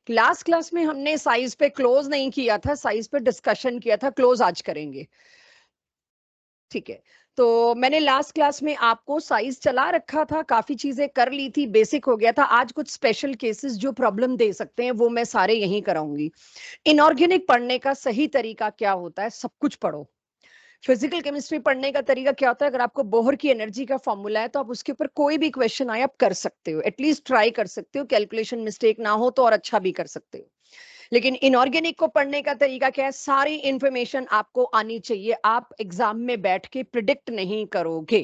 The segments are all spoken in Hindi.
लास्ट क्लास में हमने साइज पे क्लोज नहीं किया था, साइज पे डिस्कशन किया था, क्लोज आज करेंगे। ठीक है, तो मैंने लास्ट क्लास में आपको साइज चला रखा था, काफी चीजें कर ली थी, बेसिक हो गया था। आज कुछ स्पेशल केसेस जो प्रॉब्लम दे सकते हैं वो मैं सारे यहीं कराऊंगी। इनऑर्गेनिक पढ़ने का सही तरीका क्या होता है? सब कुछ पढ़ो। फिजिकल केमिस्ट्री पढ़ने का तरीका क्या होता है? अगर आपको बोहर की एनर्जी का फॉर्मूला है तो आप उसके ऊपर कोई भी क्वेश्चन आए आप कर सकते हो, एटलीस्ट ट्राई कर सकते हो, कैलकुलेशन मिस्टेक ना हो तो और अच्छा भी कर सकते हो। लेकिन इनऑर्गेनिक को पढ़ने का तरीका क्या है? सारी इंफॉर्मेशन आपको आनी चाहिए, आप एग्जाम में बैठ के प्रिडिक्ट नहीं करोगे।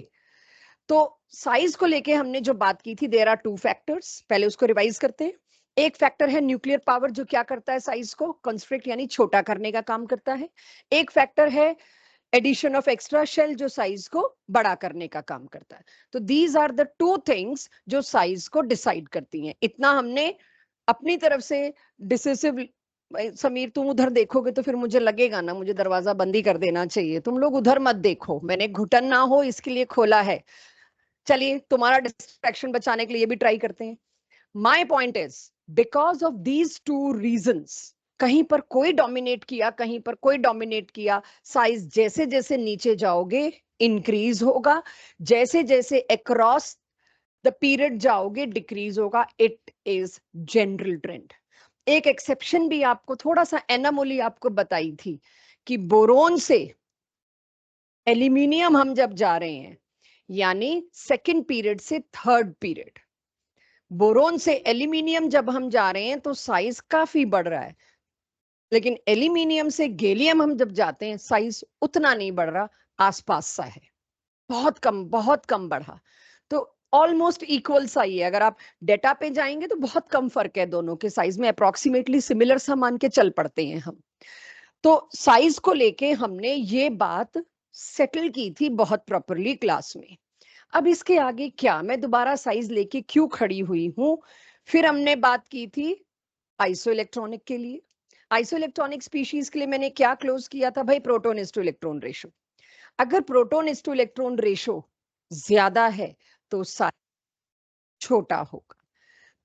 तो साइज को लेके हमने जो बात की थी, देयर आर टू फैक्टर्स, पहले उसको रिवाइज करते हैं। एक फैक्टर है न्यूक्लियर पावर, जो क्या करता है? साइज को कंस्ट्रिक्ट यानी छोटा करने का काम करता है। एक फैक्टर है एडिशन ऑफ एक्स्ट्रा शेल, जो साइज को बड़ा करने का काम करता है। तो these are the two things जो साइज को डिसाइड करती हैं। इतना हमने अपनी तरफ से डिसिसिव। समीर, तुम उधर देखोगे तो फिर मुझे लगेगा ना, मुझे दरवाजा बंद ही कर देना चाहिए। तुम लोग उधर मत देखो, मैंने घुटन ना हो इसके लिए खोला है। चलिए, तुम्हारा डिस्ट्रैक्शन बचाने के लिए भी ट्राई करते हैं। My point is, because of these two reasons, कहीं पर कोई डोमिनेट किया, कहीं पर कोई डोमिनेट किया, साइज जैसे जैसे नीचे जाओगे इंक्रीज होगा, जैसे जैसे अक्रॉस द पीरियड जाओगे डिक्रीज होगा। It is general trend. एक एक्सेप्शन भी आपको, थोड़ा सा एनामोली आपको बताई थी कि बोरोन से एल्यूमिनियम हम जब जा रहे हैं, यानी सेकंड पीरियड से थर्ड पीरियड, बोरोन से एल्यूमिनियम जब हम जा रहे हैं तो साइज काफी बढ़ रहा है। लेकिन एल्यूमिनियम से गैलियम हम जब जाते हैं, साइज उतना नहीं बढ़ रहा, आसपास सा है, बहुत कम बढ़ा। तो ऑलमोस्ट इक्वल सा ही है। अगर आप डेटा पे जाएंगे तो बहुत कम फर्क है दोनों के साइज में, अप्रोक्सीमेटली सिमिलर सा मान के चल पड़ते हैं हम। तो साइज को लेके हमने ये बात सेटल की थी बहुत प्रॉपरली क्लास में। अब इसके आगे क्या, मैं दोबारा साइज लेके क्यों खड़ी हुई हूं? फिर हमने बात की थी आइसो इलेक्ट्रॉनिक के लिए। आइसो इलेक्ट्रॉनिक स्पीशीज के लिए मैंने क्या क्लोज किया था भाई? Proton is to electron ratio. अगर proton is to electron ratio ज्यादा है तो साइज छोटा होगा।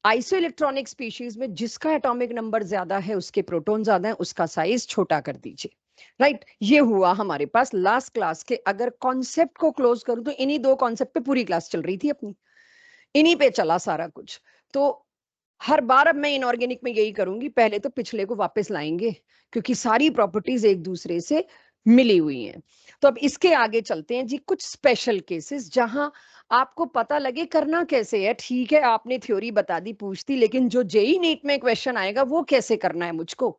आइसो इलेक्ट्रॉनिक स्पीशीज में जिसका एटॉमिक नंबर ज्यादा है, उसके प्रोटॉन ज्यादा है, उसका साइज छोटा कर दीजिए। राइट, ये हुआ हमारे पास लास्ट क्लास के। अगर कॉन्सेप्ट को क्लोज करूं तो इन्हीं दो कॉन्सेप्ट पे पूरी क्लास चल रही थी अपनी, इन्हीं पे चला सारा कुछ। तो हर बार अब मैं इनऑर्गेनिक में यही करूंगी, पहले तो पिछले को वापस लाएंगे, क्योंकि सारी प्रॉपर्टीज एक दूसरे से मिली हुई हैं। तो अब इसके आगे चलते हैं जी, कुछ स्पेशल केसेस जहां आपको पता लगे करना कैसे है। ठीक है, आपने थ्योरी बता दी, पूछती, लेकिन जो जेई नीट में क्वेश्चन आएगा वो कैसे करना है मुझको।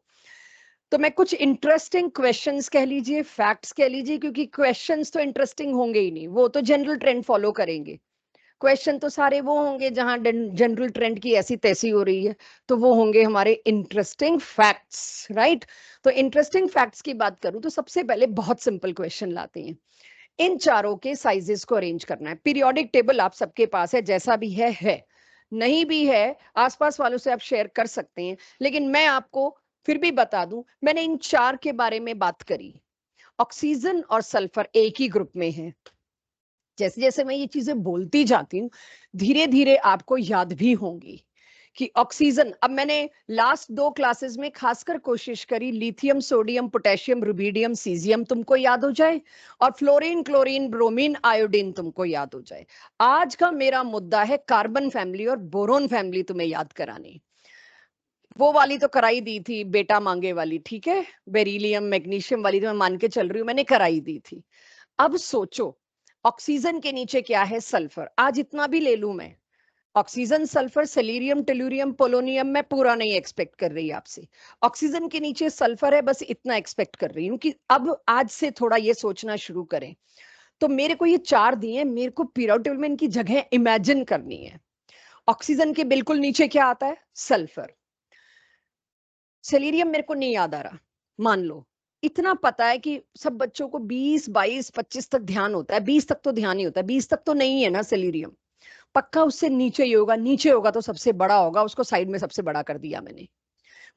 तो मैं कुछ इंटरेस्टिंग क्वेश्चंस कह लीजिए, फैक्ट्स कह लीजिए, क्योंकि क्वेश्चंस तो इंटरेस्टिंग होंगे ही नहीं, वो तो जनरल ट्रेंड फॉलो करेंगे। क्वेश्चन तो सारे वो होंगे जहां जनरल ट्रेंड की ऐसी तैसी हो रही है, तो वो होंगे हमारे इंटरेस्टिंग फैक्ट्स। राइट, तो इंटरेस्टिंग फैक्ट्स की बात करूं तो सबसे पहले बहुत सिंपल क्वेश्चन लाते हैं। इन चारों के साइजेस को अरेंज करना है। पीरियोडिक टेबल आप सबके पास है, जैसा भी है, नहीं भी है आसपास वालों से आप शेयर कर सकते हैं, लेकिन मैं आपको फिर भी बता दूं, मैंने इन चार के बारे में बात करी। ऑक्सीजन और सल्फर एक ही ग्रुप में है। जैसे जैसे मैं ये चीजें बोलती जाती हूँ, धीरे धीरे आपको याद भी होंगी कि ऑक्सीजन, अब मैंने लास्ट दो क्लासेस में खासकर कोशिश करी lithium, sodium, potassium, rubidium, caesium तुमको याद हो जाए, और फ्लोरीन, क्लोरीन, ब्रोमीन, आयोडीन तुमको याद हो जाए। आज का मेरा मुद्दा है कार्बन फैमिली और बोरोन फैमिली तुम्हें याद करानी। वो वाली तो कराई दी थी, बेटा मांगे वाली, ठीक है, बेरिलियम मैग्नीशियम वाली तो मैं मान के चल रही हूँ, मैंने कराई दी थी। अब सोचो, ऑक्सीजन के नीचे क्या है? सल्फर। आज इतना भी ले लूं मैं, ऑक्सीजन, सल्फर, सेलेरियम, टेलुरियम, पोलोनियम, मैं पूरा नहीं एक्सपेक्ट कर रही आपसे। ऑक्सीजन के नीचे सल्फर है, बस इतना एक्सपेक्ट कर रही हूँ कि अब आज से थोड़ा ये सोचना शुरू करें। तो मेरे को ये चार दिए, मेरे को पीरियोडिक टेबल में इनकी जगह इमेजिन करनी है। ऑक्सीजन के बिल्कुल नीचे क्या आता है? सल्फर। सेलेरियम मेरे को नहीं याद आ रहा, मान लो। इतना पता है कि सब बच्चों को 20, 22, 25 तक ध्यान होता है, 20 तक तो ध्यान ही होता है, 20 तक तो नहीं है ना सेलेरियम। पक्का उससे नीचे ही होगा, नीचे होगा तो सबसे बड़ा होगा, उसको साइड में सबसे बड़ा कर दिया मैंने।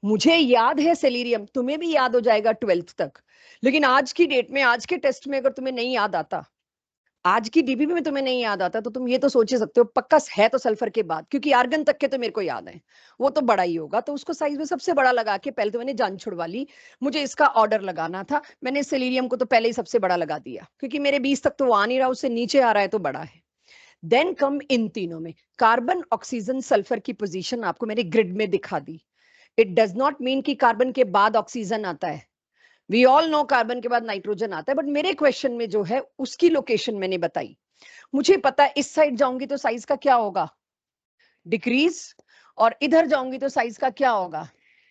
मुझे याद है सेलेरियम, तुम्हें भी याद हो जाएगा 12th तक। लेकिन आज की डेट में, आज के टेस्ट में अगर तुम्हें नहीं याद आता आज की डीबीबी में तुम्हें नहीं याद आता तो तुम ये तो सोच ही सकते हो पक्का है तो सल्फर के बाद, क्योंकि आर्गन तक के तो मेरे को याद है, वो तो बड़ा ही होगा, तो उसको साइज में सबसे बड़ा लगा के पहले तो मैंने जान छुड़वा ली। मुझे इसका ऑर्डर लगाना था, मैंने सेलेरियम को तो पहले ही सबसे बड़ा लगा दिया, क्योंकि मेरे 20 तक तो वो आ नहीं रहा, उससे नीचे आ रहा है तो बड़ा है। देन कम इन तीनों में कार्बन, ऑक्सीजन, सल्फर की पोजीशन आपको मैंने ग्रिड में दिखा दी। इट डज नॉट मीन कि कार्बन के बाद ऑक्सीजन आता है, वी ऑल नो कार्बन के बाद नाइट्रोजन आता है, बट मेरे क्वेश्चन में जो है उसकी लोकेशन मैंने बताई। मुझे पता है इस साइड जाऊंगी तो साइज का क्या होगा, डिक्रीज, और इधर जाऊंगी तो साइज का क्या होगा,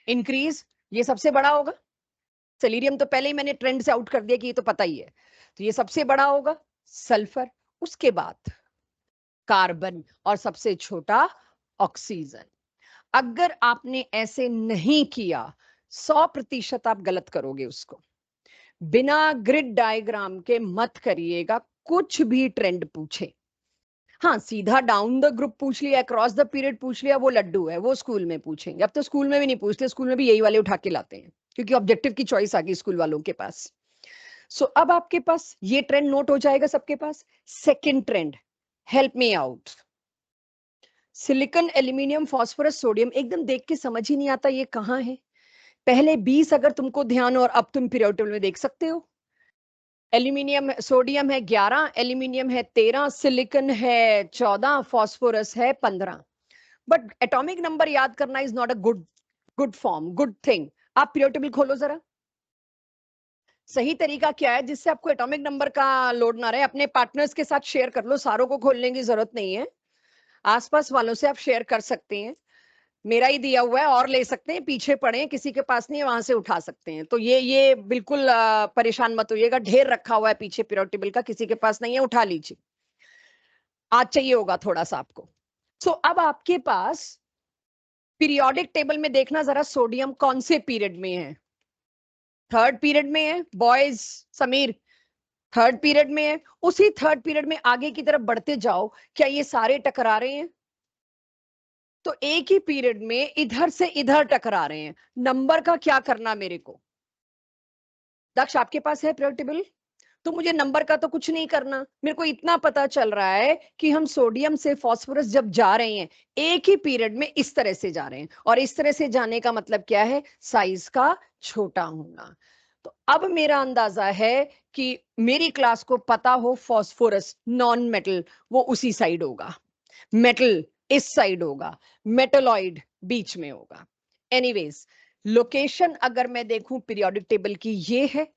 इंक्रीज। ये सबसे बड़ा होगा, सेलेरियम तो पहले ही मैंने ट्रेंड से आउट कर दिया कि ये तो पता ही है, तो ये सबसे बड़ा होगा सल्फर, उसके बाद कार्बन, और सबसे छोटा ऑक्सीजन। अगर आपने ऐसे नहीं किया 100% आप गलत करोगे उसको। बिना ग्रिड डायग्राम के मत करिएगा कुछ भी ट्रेंड पूछे। हाँ, सीधा डाउन द ग्रुप पूछ लिया, क्रॉस द पीरियड पूछ लिया, वो लड्डू है, वो स्कूल में पूछेंगे। अब तो स्कूल में भी नहीं पूछते, स्कूल में भी यही वाले उठा के लाते हैं, क्योंकि ऑब्जेक्टिव की चॉइस आ गई स्कूल वालों के पास। सो अब आपके पास ये ट्रेंड नोट हो जाएगा सबके पास। Second trend, help me out. Silicon, aluminium, phosphorus, sodium, एकदम देख के समझ ही नहीं आता ये कहाँ है। पहले 20 अगर तुमको ध्यान और अब तुम पीरियोडिक टेबल में देख सकते हो। एल्यूमिनियम, सोडियम है 11, एल्यूमिनियम है 13, सिलिकॉन है 14, फास्फोरस है 15। बट एटॉमिक नंबर याद करना is not a good good form, good thing. आप पीरियोडिक टेबल खोलो जरा। सही तरीका क्या है जिससे आपको एटॉमिक नंबर का लोड ना रहे? अपने पार्टनर्स के साथ शेयर कर लो, सारों को खोलने की जरूरत नहीं है, आसपास वालों से आप शेयर कर सकते हैं। मेरा ही दिया हुआ है, और ले सकते हैं, पीछे पड़े हैं, किसी के पास नहीं है वहां से उठा सकते हैं। तो ये बिल्कुल परेशान मत होइएगा, ढेर रखा हुआ है पीछे पीरियोडिक टेबल का, किसी के पास नहीं है उठा लीजिए, आज चाहिए होगा थोड़ा सा आपको। सो अब आपके पास पीरियोडिक टेबल में देखना जरा, सोडियम कौन से पीरियड में है? थर्ड पीरियड में है बॉयज, समीर, थर्ड पीरियड में है। उसी थर्ड पीरियड में आगे की तरफ बढ़ते जाओ, क्या ये सारे टकरा रहे हैं? तो एक ही पीरियड में इधर से इधर टकरा रहे हैं, नंबर का क्या करना मेरे को? दक्ष, आपके पास है पीरियोडिक टेबल? तो मुझे नंबर का तो कुछ नहीं करना, मेरे को इतना पता चल रहा है कि हम सोडियम से फास्फोरस जब जा रहे हैं एक ही पीरियड में इस तरह से जा रहे हैं, और इस तरह से जाने का मतलब क्या है? साइज का छोटा होना। तो अब मेरा अंदाजा है कि मेरी क्लास को पता हो फास्फोरस नॉन मेटल वो उसी साइड होगा, मेटल इस साइड होगा, मेटलॉइड बीच में होगा। एनीवेज, लोकेशन अगर मैं देखूं पीरियोडिक टेबल की ये है,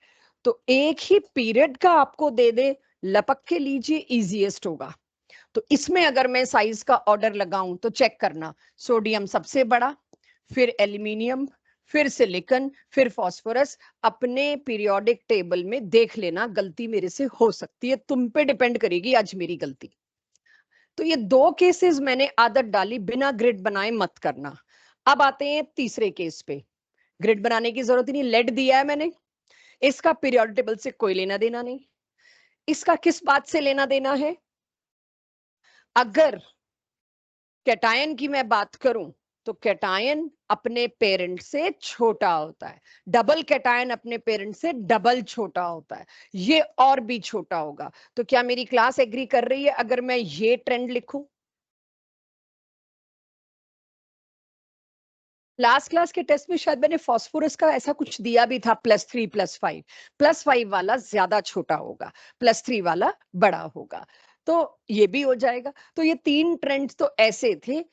तो एक ही पीरियड का आपको दे दे, लपक के लीजिए, इजीएस्ट होगा। तो इसमें अगर मैं साइज का ऑर्डर लगाऊं तो चेक करना, सोडियम सबसे बड़ा, फिर एल्यूमिनियम, फिर सिलिकॉन, फिर फास्फोरस। अपने पीरियोडिक टेबल में देख लेना, गलती मेरे से हो सकती है, तुम पे डिपेंड करेगी आज मेरी गलती। तो ये दो केसेस मैंने आदत डाली, बिना ग्रिड बनाए मत करना। अब आते हैं तीसरे केस पे, ग्रिड बनाने की जरूरत ही नहीं, लेड दिया है मैंने, इसका पीरियोडिक टेबल से कोई लेना देना नहीं। इसका किस बात से लेना देना है? अगर कैटायन की मैं बात करूं तो कैटायन अपने पेरेंट से छोटा होता है, डबल कैटायन अपने पेरेंट से डबल छोटा होता है, ये और भी छोटा होगा। तो क्या मेरी क्लास एग्री कर रही है अगर मैं ये ट्रेंड लिखूं? लास्ट क्लास के टेस्ट में शायद मैंने फास्फोरस का ऐसा कुछ दिया भी था, +3 +5, +5 वाला ज्यादा छोटा होगा, +3 वाला बड़ा होगा, तो ये भी हो जाएगा। तो ये 3 ट्रेंड्स तो ऐसे थे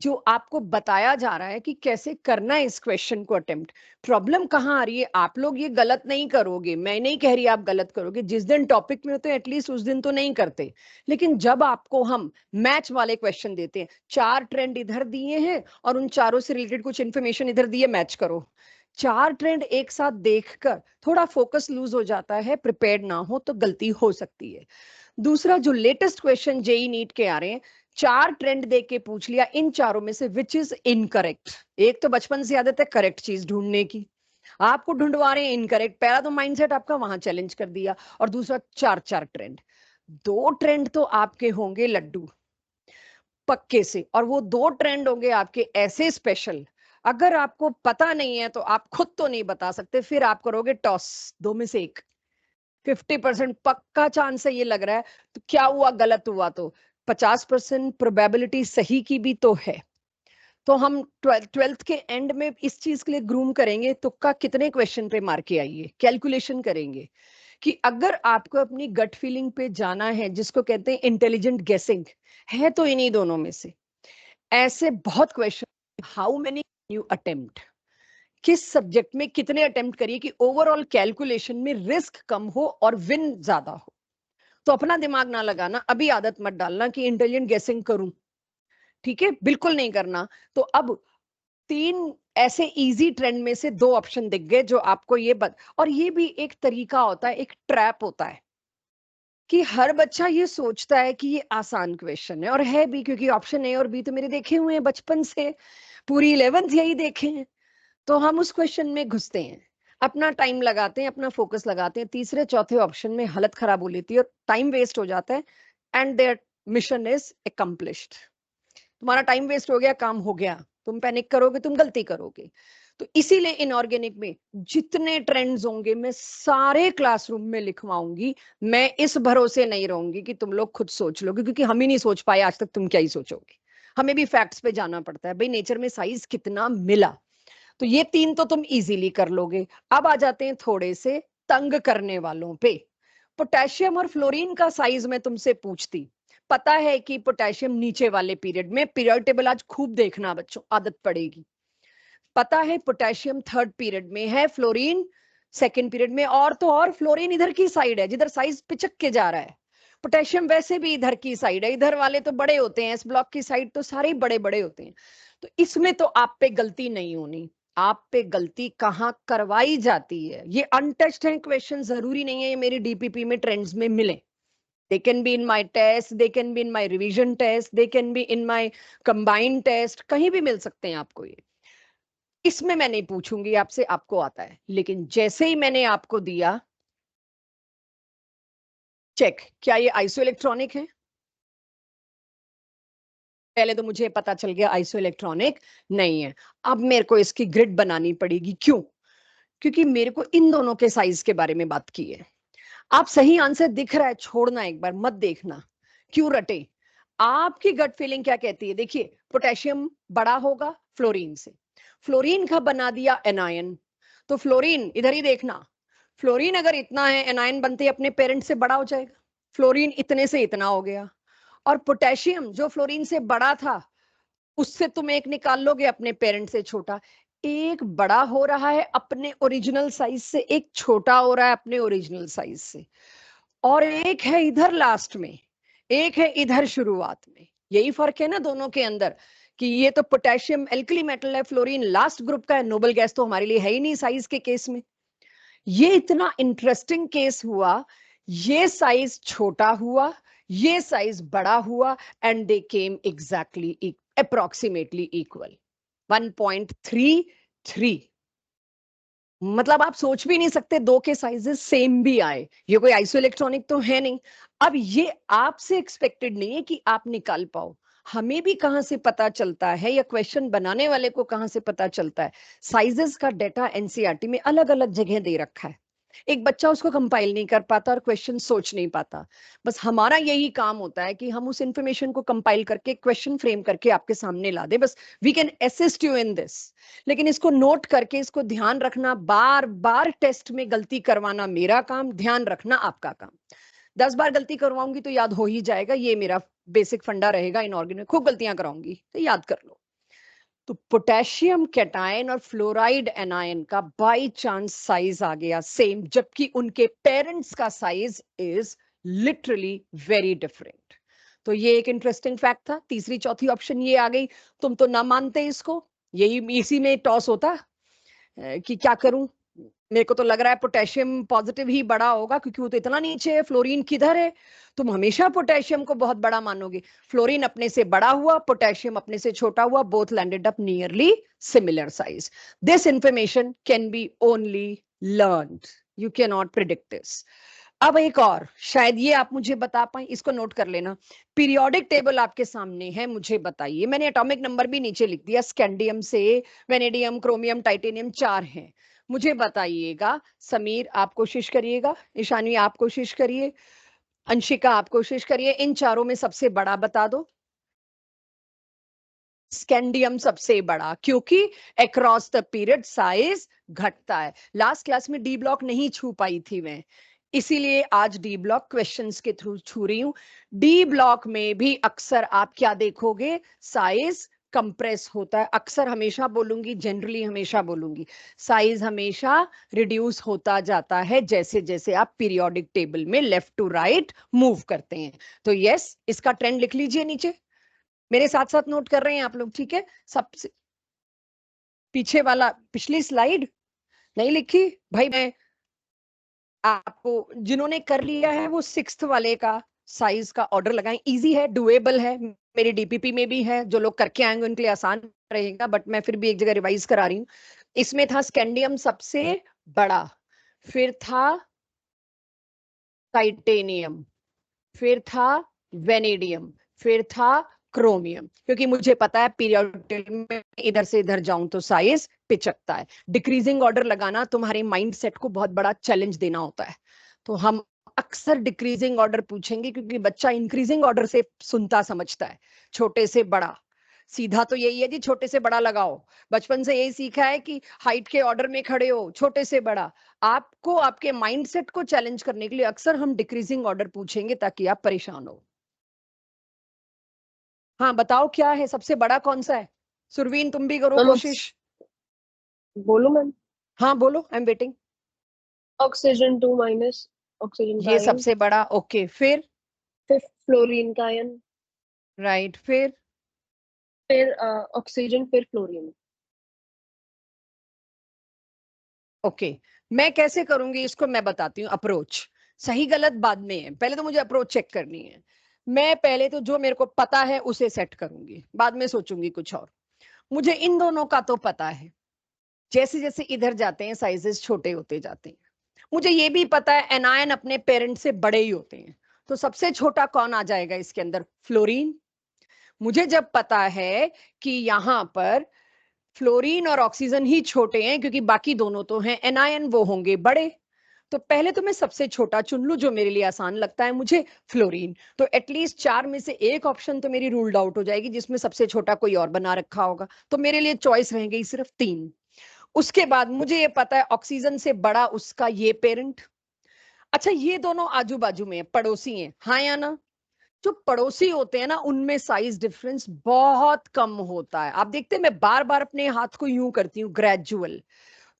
जो आपको बताया जा रहा है कि कैसे करना है इस क्वेश्चन को अटेम्प्ट। प्रॉब्लम कहाँ आ रही है? आप लोग ये गलत नहीं करोगे, मैं नहीं कह रही आप गलत करोगे, जिस दिन टॉपिक में होते हैं एटलीस्ट उस दिन तो नहीं करते, लेकिन जब आपको हम मैच वाले क्वेश्चन देते हैं, 4 ट्रेंड इधर दिए हैं और उन चारों से रिलेटेड कुछ इंफॉर्मेशन इधर दिए, मैच करो, 4 ट्रेंड एक साथ देखकर थोड़ा फोकस लूज हो जाता है, प्रिपेयर्ड ना हो तो गलती हो सकती है। दूसरा, जो लेटेस्ट क्वेश्चन जेई नीट के आ रहे हैं, 4 ट्रेंड देख के पूछ लिया, इन चारों में से विच इज इनकरेक्ट। एक तो बचपन से आदत है करेक्ट चीज ढूंढने की, आपको ढूंढवा रहे हैं इनकरेक्ट, पहला तो माइंडसेट आपका वहां चैलेंज कर दिया, और दूसरा 4 ट्रेंड, 2 ट्रेंड तो आपके होंगे लड्डू पक्के से, और वो 2 ट्रेंड होंगे आपके ऐसे स्पेशल, अगर आपको पता नहीं है तो आप खुद तो नहीं बता सकते, फिर आप करोगे टॉस, 2 में से एक। 50% पक्का चांस है ये लग रहा है, तो क्या हुआ, गलत हुआ तो 50% प्रोबेबिलिटी सही की भी तो है। तो हम ट्वेल्थ के एंड में इस चीज के लिए ग्रूम करेंगे, तुक्का कितने क्वेश्चन पे मार के आइए, कैलकुलेशन करेंगे कि अगर आपको अपनी गट फीलिंग पे जाना है, जिसको कहते हैं इंटेलिजेंट गेसिंग, है तो इन्हीं दोनों में से। ऐसे बहुत question, how many you attempt, किस सब्जेक्ट में कितने अटेम्प्ट करिए कि ओवरऑल कैलकुलेशन में रिस्क कम हो और विन ज्यादा हो। तो अपना दिमाग ना लगाना, अभी आदत मत डालना कि इंटेलिजेंट गेसिंग करूं, ठीक है, बिल्कुल नहीं करना। तो अब 3 ऐसे इजी ट्रेंड में से 2 ऑप्शन दिख गए जो आपको और ये भी एक तरीका होता है, एक ट्रैप होता है कि हर बच्चा ये सोचता है कि ये आसान क्वेश्चन है, और है भी, क्योंकि ऑप्शन ए और बी तो मेरे देखे हुए हैं बचपन से, पूरी 11th यही देखे हैं। तो हम उस क्वेश्चन में घुसते हैं, अपना टाइम लगाते हैं, अपना फोकस लगाते हैं, तीसरे चौथे ऑप्शन में हालत खराब हो लेती है और टाइम वेस्ट हो जाता है, and there mission is accomplished. तुम्हारा टाइम वेस्ट हो गया, काम हो गया, तुम पैनिक करोगे, तुम गलती करोगे। तो इसीलिए इनऑर्गेनिक में जितने ट्रेंड्स होंगे मैं सारे क्लासरूम में लिखवाऊंगी। मैं इस भरोसे नहीं रहूंगी कि तुम लोग खुद सोच लोगे, क्योंकि हम ही नहीं सोच पाए आज तक, तुम क्या ही सोचोगे। हमें भी फैक्ट्स पे जाना पड़ता है, भाई नेचर में साइज कितना मिला। तो ये 3 तो तुम इजीली कर लोगे। अब आ जाते हैं थोड़े से तंग करने वालों पे। पोटेशियम और फ्लोरीन का साइज मैं तुमसे पूछती, पता है कि पोटेशियम नीचे वाले पीरियड में, पीरियड टेबल आज खूब देखना बच्चों, आदत पड़ेगी। पता है पोटेशियम 3rd पीरियड में है, फ्लोरीन 2nd पीरियड में, और तो और फ्लोरीन इधर की साइड है जिधर साइज पिचक के जा रहा है। पोटेशियम वैसे भी इधर की साइड है, इधर वाले तो बड़े होते हैं, इस ब्लॉक की साइड तो सारे बड़े बड़े होते हैं। तो इसमें तो आप पे गलती नहीं होनी। आप पे गलती कहाँ करवाई जाती है, ये अनटच्ड है क्वेश्चन, जरूरी नहीं है ये मेरी डीपीपी में ट्रेंड्स में मिले। They can be in my test, they can be in my revision test, they can be in my combined test, कहीं भी मिल सकते हैं आपको ये। इसमें मैं नहीं पूछूंगी आपसे, आपको आता है। लेकिन जैसे ही मैंने आपको दिया चेक, क्या ये आइसो इलेक्ट्रॉनिक है? पहले तो मुझे पता चल गया आइसो इलेक्ट्रॉनिक नहीं है। अब मेरे को इसकी ग्रिड बनानी पड़ेगी, क्यों? क्योंकि मेरे को इन दोनों के साइज के बारे में बात की है। आप सही आंसर दिख रहा है, छोड़ना एक बार मत देखना, क्यों रटे। आपकी गट फीलिंग क्या कहती है? देखिए, पोटेशियम बड़ा होगा फ्लोरीन से, फ्लोरीन का बना दिया एनायन, तो फ्लोरीन इधर ही देखना, फ्लोरीन अगर इतना है, एनायन बनते ही अपने पेरेंट से बड़ा हो जाएगा, फ्लोरीन इतने से इतना हो गया। और पोटेशियम जो फ्लोरीन से बड़ा था, उससे तुम एक निकाल लोगे अपने पेरेंट से छोटा। एक बड़ा हो रहा है अपने ओरिजिनल साइज से, एक छोटा हो रहा है अपने ओरिजिनल साइज से, और एक है इधर लास्ट में, एक है इधर शुरुआत में। यही फर्क है ना दोनों के अंदर, कि ये तो पोटेशियम एल्कली मेटल है, फ्लोरीन लास्ट ग्रुप का है, नोबल गैस तो हमारे लिए है ही नहीं साइज के केस में। ये इतना इंटरेस्टिंग केस हुआ, ये साइज छोटा हुआ, ये साइज बड़ा हुआ, and they came exactly approximately equal 1.33। मतलब आप सोच भी नहीं सकते 2 के साइजेस सेम भी आए, ये कोई आइसो इलेक्ट्रॉनिक तो है नहीं। अब ये आपसे एक्सपेक्टेड नहीं है कि आप निकाल पाओ, हमें भी कहां से पता चलता है, या क्वेश्चन बनाने वाले को कहां से पता चलता है? साइजेस का डाटा एनसीईआरटी में अलग अलग जगह दे रखा है, एक बच्चा उसको कंपाइल नहीं कर पाता और क्वेश्चन सोच नहीं पाता। बस हमारा यही काम होता है कि हम उस इंफॉर्मेशन को कंपाइल करके क्वेश्चन फ्रेम करके आपके सामने ला दे, बस we can assist you in this. लेकिन इसको नोट करके इसको ध्यान रखना, बार बार टेस्ट में गलती करवाना मेरा काम, ध्यान रखना आपका काम। 10 बार गलती करवाऊंगी तो याद हो ही जाएगा, ये मेरा बेसिक फंडा रहेगा। इनऑर्गेनिक खूब गलतियां कराऊंगी तो याद कर लो। तो पोटेशियम कैटायन और फ्लोराइड एनायन का बाय चांस साइज आ गया सेम, जबकि उनके पेरेंट्स का size is literally very different. तो ये एक इंटरेस्टिंग फैक्ट था। तीसरी चौथी ऑप्शन ये आ गई, तुम तो ना मानते इसको, यही इसी में टॉस होता कि क्या करूं। मेरे को तो लग रहा है पोटेशियम पॉजिटिव ही बड़ा होगा, क्योंकि वो तो इतना नीचे है, फ्लोरीन किधर है? तुम हमेशा पोटेशियम को बहुत बड़ा मानोगे। फ्लोरीन अपने से बड़ा हुआ, पोटेशियम अपने से छोटा हुआ, both landed up nearly similar size. This information can be only learned, you can not predict this. अब एक और, शायद ये आप मुझे बता पाए, इसको नोट कर लेना। पीरियोडिक टेबल आपके सामने है, मुझे बताइए, मैंने एटॉमिक नंबर भी नीचे लिख दिया, स्कैंडियम से वेनेडियम, क्रोमियम, टाइटेनियम 4 हैं। मुझे बताइएगा। समीर आप कोशिश करिएगा, ईशानी आप कोशिश करिए, अंशिका आप कोशिश करिए, इन चारों में सबसे बड़ा बता दो। स्कैंडियम सबसे बड़ा, क्योंकि अक्रॉस द पीरियड साइज घटता है। लास्ट क्लास में डी ब्लॉक नहीं छू पाई थी मैं, इसीलिए आज डी ब्लॉक क्वेश्चंस के थ्रू छू रही हूं। डी ब्लॉक में भी अक्सर आप क्या देखोगे, साइज कंप्रेस होता है। अक्सर हमेशा बोलूंगी, जनरली हमेशा बोलूंगी, साइज हमेशा रिड्यूस होता जाता है जैसे जैसे आप पीरियोडिक टेबल में लेफ्ट टू राइट मूव करते हैं। तो यस, इसका ट्रेंड लिख लीजिए नीचे, मेरे साथ साथ नोट कर रहे हैं आप लोग, ठीक है। सबसे पीछे वाला, पिछली स्लाइड नहीं लिखी भाई, मैं आपको, जिन्होंने कर लिया है वो सिक्स्थ वाले का साइज का ऑर्डर लगाएं। इजी है, डुएबल है, मेरी डीपीपी में भी है, जो लोग करके आएंगे उनके लिए आसान रहेगा, बट मैं फिर भी एक जगह रिवाइज करा रही हूँ। इसमें था स्कैंडियम सबसे बड़ा, फिर था टाइटेनियम, फिर था वेनेडियम, फिर था क्रोमियम। क्योंकि मुझे पता है पीरियोडिक में इधर से इधर जाऊं तो साइज पिचकता है। डिक्रीजिंग ऑर्डर लगाना तुम्हारे माइंड सेट को बहुत बड़ा चैलेंज देना होता है, तो हम अक्सर डिक्रीजिंग ऑर्डर पूछेंगे, क्योंकि बच्चा इंक्रीजिंग ऑर्डर से सुनता समझता है, छोटे से बड़ा। सीधा तो यही है जी, छोटे से बड़ा लगाओ, बचपन से यही सीखा है कि हाइट के ऑर्डर में खड़े हो, छोटे से बड़ा। आपको आपके माइंडसेट को चैलेंज करने के लिए अक्सर हम डिक्रीजिंग ऑर्डर पूछेंगे, ताकि आप परेशान हो। हाँ बताओ क्या है, सबसे बड़ा कौन सा है? सुरवीन तुम भी करो कोशिश। बोलो मैम। हाँ बोलो, आई am waiting. Oxygen 2 minus, oxygen का ये आयन। सबसे बड़ा, ओके, फिर? फिर फ्लोरीन का आयन। राइट, फिर? फिर ऑक्सीजन, फिर फ्लोरीन। ओके, मैं कैसे करूंगी इसको मैं बताती हूँ। अप्रोच सही गलत बाद में है, पहले तो मुझे अप्रोच चेक करनी है। मैं पहले तो जो मेरे को पता है उसे सेट करूंगी, बाद में सोचूंगी कुछ और। मुझे इन दोनों का तो पता है, जैसे जैसे इधर जाते हैं साइजेस छोटे होते जाते हैं। मुझे ये भी पता है एनायन अपने पेरेंट से बड़े ही होते हैं, तो सबसे छोटा कौन आ जाएगा इसके अंदर? फ्लोरीन। मुझे जब पता है कि यहां पर फ्लोरीन और ऑक्सीजन ही छोटे हैं, क्योंकि बाकी दोनों तो हैं एनायन, वो होंगे बड़े, तो पहले तो मैं सबसे छोटा चुन लूं, जो मेरे लिए आसान लगता है मुझे, फ्लोरीन। तो एटलीस्ट चार में से एक ऑप्शन तो मेरी रूल्ड आउट हो जाएगी, जिसमें सबसे छोटा कोई और बना रखा होगा, तो मेरे लिए चॉइस रह गई सिर्फ तीन। उसके बाद मुझे ये पता है ऑक्सीजन से बड़ा उसका ये पेरेंट। अच्छा, ये दोनों आजू बाजू में पड़ोसी हैं, हाँ या ना? जो पड़ोसी होते हैं ना, उनमें साइज डिफरेंस बहुत कम होता है। आप देखते हैं मैं बार बार अपने हाथ को यूं करती हूँ, ग्रेजुअल,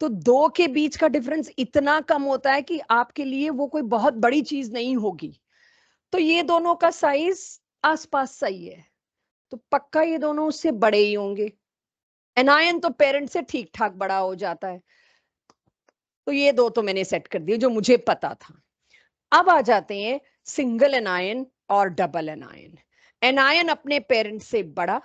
तो दो के बीच का डिफरेंस इतना कम होता है कि आपके लिए वो कोई बहुत बड़ी चीज नहीं होगी। तो ये दोनों का साइज आसपास सही है, तो पक्का ये दोनों उससे बड़े ही होंगे। एनायन तो पेरेंट से ठीक ठाक बड़ा हो जाता है, तो ये दो तो मैंने सेट कर दिए जो मुझे पता था। अब आ जाते हैं सिंगल एनायन और डबल एनायन। एनायन अपने पेरेंट से बड़ा,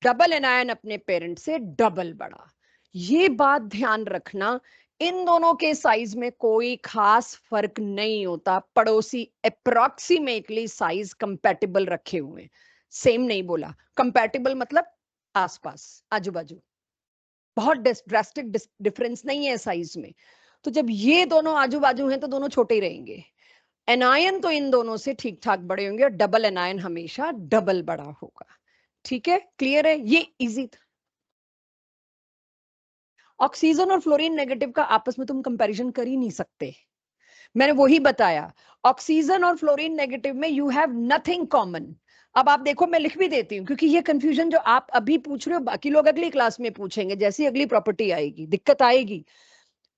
डबल एनायन अपने पेरेंट से डबल बड़ा। ये बात ध्यान रखना, इन दोनों के साइज में कोई खास फर्क नहीं होता, पड़ोसी अप्रोक्सीमेटली साइज कंपैटिबल रखे हुए। सेम नहीं बोला, कंपैटिबल मतलब आसपास आजू बाजू, बहुत ड्रास्टिक डिफरेंस नहीं है साइज में। तो जब ये दोनों आजू बाजू हैं तो दोनों छोटे ही रहेंगे। एनायन तो इन दोनों से ठीक ठाक बड़े होंगे, और डबल एनायन हमेशा डबल बड़ा होगा। ठीक है, क्लियर है, ये इजी था। ऑक्सीजन और फ्लोरीन नेगेटिव का आपस में तुम कंपैरिजन कर ही नहीं सकते, मैंने वही बताया। ऑक्सीजन और फ्लोरीन नेगेटिव में यू हैव नथिंग कॉमन। अब आप देखो, मैं लिख भी देती हूँ, क्योंकि ये कंफ्यूजन जो आप अभी पूछ रहे हो बाकी लोग अगली क्लास में पूछेंगे, जैसी अगली प्रॉपर्टी आएगी दिक्कत आएगी।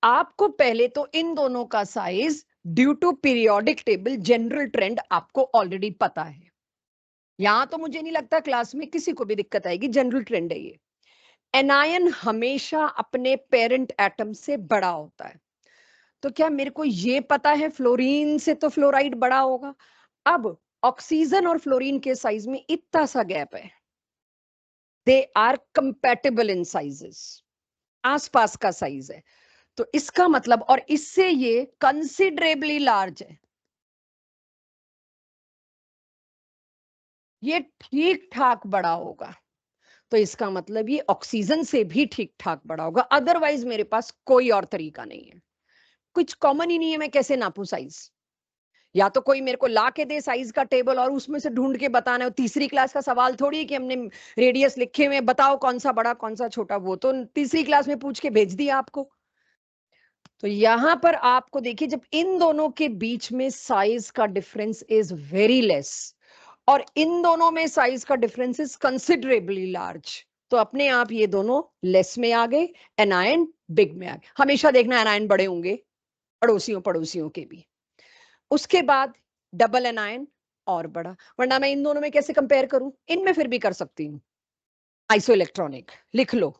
आपको पहले तो इन दोनों का size due to periodic table general trend आपको ऑलरेडी पता है, यहां तो मुझे नहीं लगता क्लास में किसी को भी दिक्कत आएगी, जनरल ट्रेंड है ये। एनायन हमेशा अपने पेरेंट एटम से बड़ा होता है, तो क्या मेरे को ये पता है फ्लोरीन से तो फ्लोराइड बड़ा होगा? अब ऑक्सीजन और फ्लोरीन के साइज में इतना सा गैप है, they are compatible in sizes, आसपास का साइज है, तो इसका मतलब, और इससे ये कंसिडरेबली लार्ज है, ये ठीक ठाक बड़ा होगा। तो इसका मतलब ये ऑक्सीजन से भी ठीक ठाक बड़ा होगा, अदरवाइज मेरे पास कोई और तरीका नहीं है। कुछ कॉमन ही नहीं है, मैं कैसे नापू साइज? या तो कोई मेरे को ला के दे साइज का टेबल और उसमें से ढूंढ के बताना है। तीसरी क्लास का सवाल थोड़ी है कि हमने रेडियस लिखे हुए बताओ कौन सा बड़ा कौन सा छोटा, वो तो तीसरी क्लास में पूछ के भेज दिया आपको। तो यहां पर आपको देखिए, जब इन दोनों के बीच में साइज का डिफरेंस इज वेरी लेस और इन दोनों में साइज का डिफरेंस इज कंसिडरेबली लार्ज, तो अपने आप ये दोनों लेस में आ गए, एनायन बिग में आ गए। हमेशा देखना एनायन बड़े होंगे पड़ोसियों पड़ोसियों के भी। उसके बाद डबल एनायन और बड़ा, वरना मैं इन दोनों में कैसे कंपेयर करूं? इनमें फिर भी कर सकती हूँ, आइसो इलेक्ट्रॉनिक लिख लो।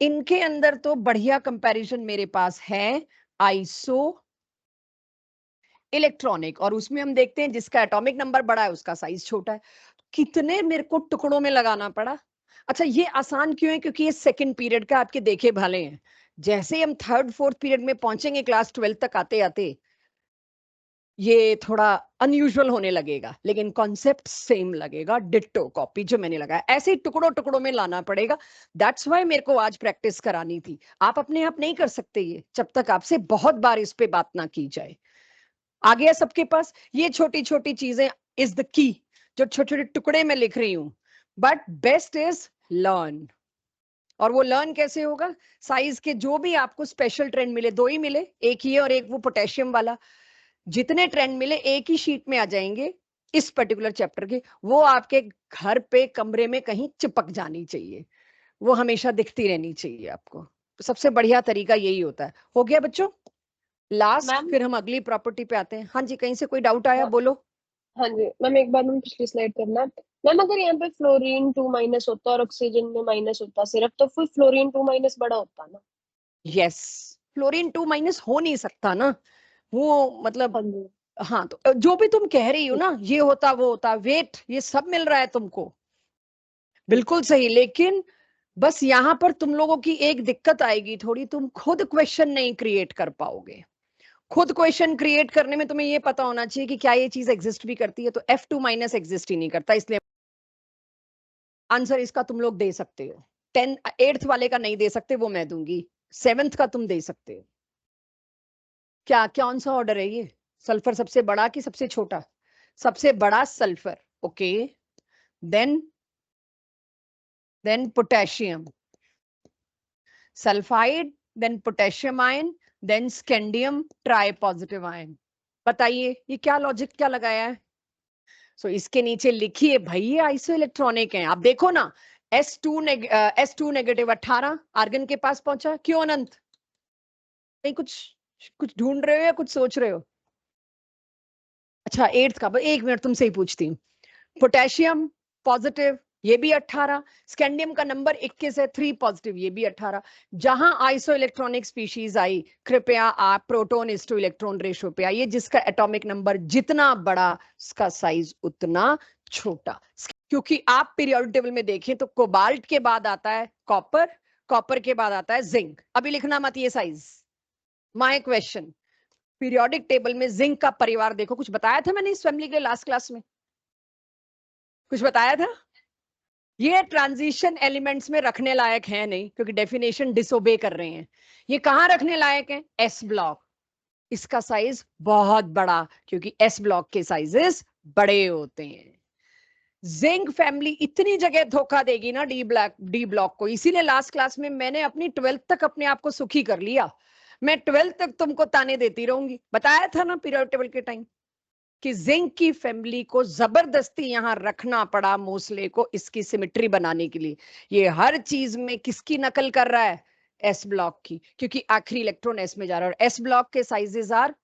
इनके अंदर तो बढ़िया कंपैरिजन मेरे पास है आइसो इलेक्ट्रॉनिक, और उसमें हम देखते हैं जिसका एटॉमिक नंबर बड़ा है उसका साइज छोटा है। कितने मेरे को टुकड़ों में लगाना पड़ा। अच्छा, ये आसान क्यों है? क्योंकि ये सेकंड पीरियड का आपके देखे भाले हैं। जैसे हम थर्ड फोर्थ पीरियड में पहुंचेंगे क्लास 12 तक आते आते, ये थोड़ा अनयूजुअल होने लगेगा, लेकिन कॉन्सेप्ट सेम लगेगा, डिट्टो कॉपी जो मैंने लगाया। ऐसे ही टुकड़ों टुकड़ों में लाना पड़ेगा। दैट्स व्हाई मेरे को आज प्रैक्टिस करानी थी। आप अपने आप नहीं कर सकते ये जब तक आपसे बहुत बार इस पे बात ना की जाए। आ गया सबके पास? ये छोटी छोटी चीजें इज द की, जो छोटे छोटे टुकड़े में लिख रही हूं। But best is learn. और वो लर्न कैसे होगा? साइज के जो भी आपको स्पेशल ट्रेंड मिले, दो ही मिले, एक ही है और एक वो पोटेशियम वाला, जितने ट्रेंड मिले एक ही शीट में आ जाएंगे इस पर्टिकुलर चैप्टर के, वो आपके घर पे कमरे में कहीं चिपक जानी चाहिए, वो हमेशा दिखती रहनी चाहिए आपको। तो सबसे बढ़िया तरीका यही होता है। हो गया बच्चों? Last, ma'am. फिर हम अगली प्रॉपर्टी पे आते हैं। हाँ जी, कहीं से कोई डाउट आया? हाँ। बोलो। हाँ जी मैम, एक बार मैम पिछली स्लाइड करना। मैम अगर यहाँ पे फ्लोरीन 2 - होता और ऑक्सीजन में माइनस होता सिर्फ, तो फिर फ्लोरीन 2 - बड़ा होता ना? यस, फ्लोरीन 2 - हो नहीं सकता ना, वो मतलब। हाँ जी। हाँ, तो जो भी तुम कह रही हो ठीक ना, ये होता वो होता, वेट ये सब मिल रहा है तुमको, ठीक। बिल्कुल सही। लेकिन बस यहां पर तुम लोगों की एक दिक्कत आएगी थोड़ी, तुम खुद क्वेश्चन नहीं क्रिएट कर पाओगे। खुद क्वेश्चन क्रिएट करने में तुम्हें ये पता होना चाहिए कि क्या ये चीज एग्जिस्ट भी करती है। तो F2 - एग्जिस्ट ही नहीं करता, इसलिए आंसर इसका तुम लोग दे सकते हो। 8th वाले का नहीं दे सकते, वो मैं दूंगी। 7th का तुम दे सकते हो। क्या कौन सा ऑर्डर है ये? सल्फर सबसे बड़ा कि सबसे छोटा? सबसे बड़ा sulphur, okay. Then potassium sulphide, then potassium ion, then scandium tri positive ion. बताइए ये क्या लॉजिक क्या लगाया है? सो इसके नीचे लिखिए भाई ये आइसो इलेक्ट्रॉनिक है। आप देखो ना, S2 नेगेटिव 18 आर्गन के पास पहुंचा। क्यों अनंत? नहीं, कुछ कुछ ढूंढ रहे हो या कुछ सोच रहे हो? अच्छा, 8th का, एक मिनट तुमसे ही पूछती हूँ। पोटेशियम पॉजिटिव, ये भी 18। स्कैंडियम का नंबर 21 है, 3 पॉजिटिव, ये भी 18। जहां आइसो इलेक्ट्रॉनिक स्पीशीज आई, कृपया आप proton is to electron ratio पे आइए, जिसका एटॉमिक नंबर जितना बड़ा उसका साइज उतना छोटा। क्योंकि आप पीरियोडिक टेबल में देखें तो कोबाल्ट के बाद आता है कॉपर, कॉपर के बाद आता है जिंक। अभी लिखना मत ये size, my question. Periodic table में जिंक का परिवार देखो, कुछ बताया था मैंने इस फैमिली के लास्ट क्लास में? कुछ बताया था? ये ट्रांजिशन एलिमेंट्स में रखने लायक है नहीं, क्योंकि डेफिनेशन डिसोबे कर रहे हैं। ये कहां रखने लायक है? S block. इसका साइज बहुत बड़ा, क्योंकि एस ब्लॉक के साइजेस बड़े होते हैं। जिंक फैमिली इतनी जगह धोखा देगी ना डी ब्लॉक को, इसीलिए लास्ट क्लास में मैंने अपनी 12th तक अपने आप को सुखी कर लिया। मैं 12th तक तुमको ताने देती रहूंगी, बताया था ना पीरियोडिक टेबल के टाइम कि जिंक की फैमिली को जबरदस्ती यहां रखना पड़ा मोस्ले को, इसकी सिमेट्री बनाने के लिए। ये हर चीज में किसकी नकल कर रहा है? एस ब्लॉक की, क्योंकि आखिरी इलेक्ट्रॉन एस में जा रहा है और एस ब्लॉक के साइजेस आर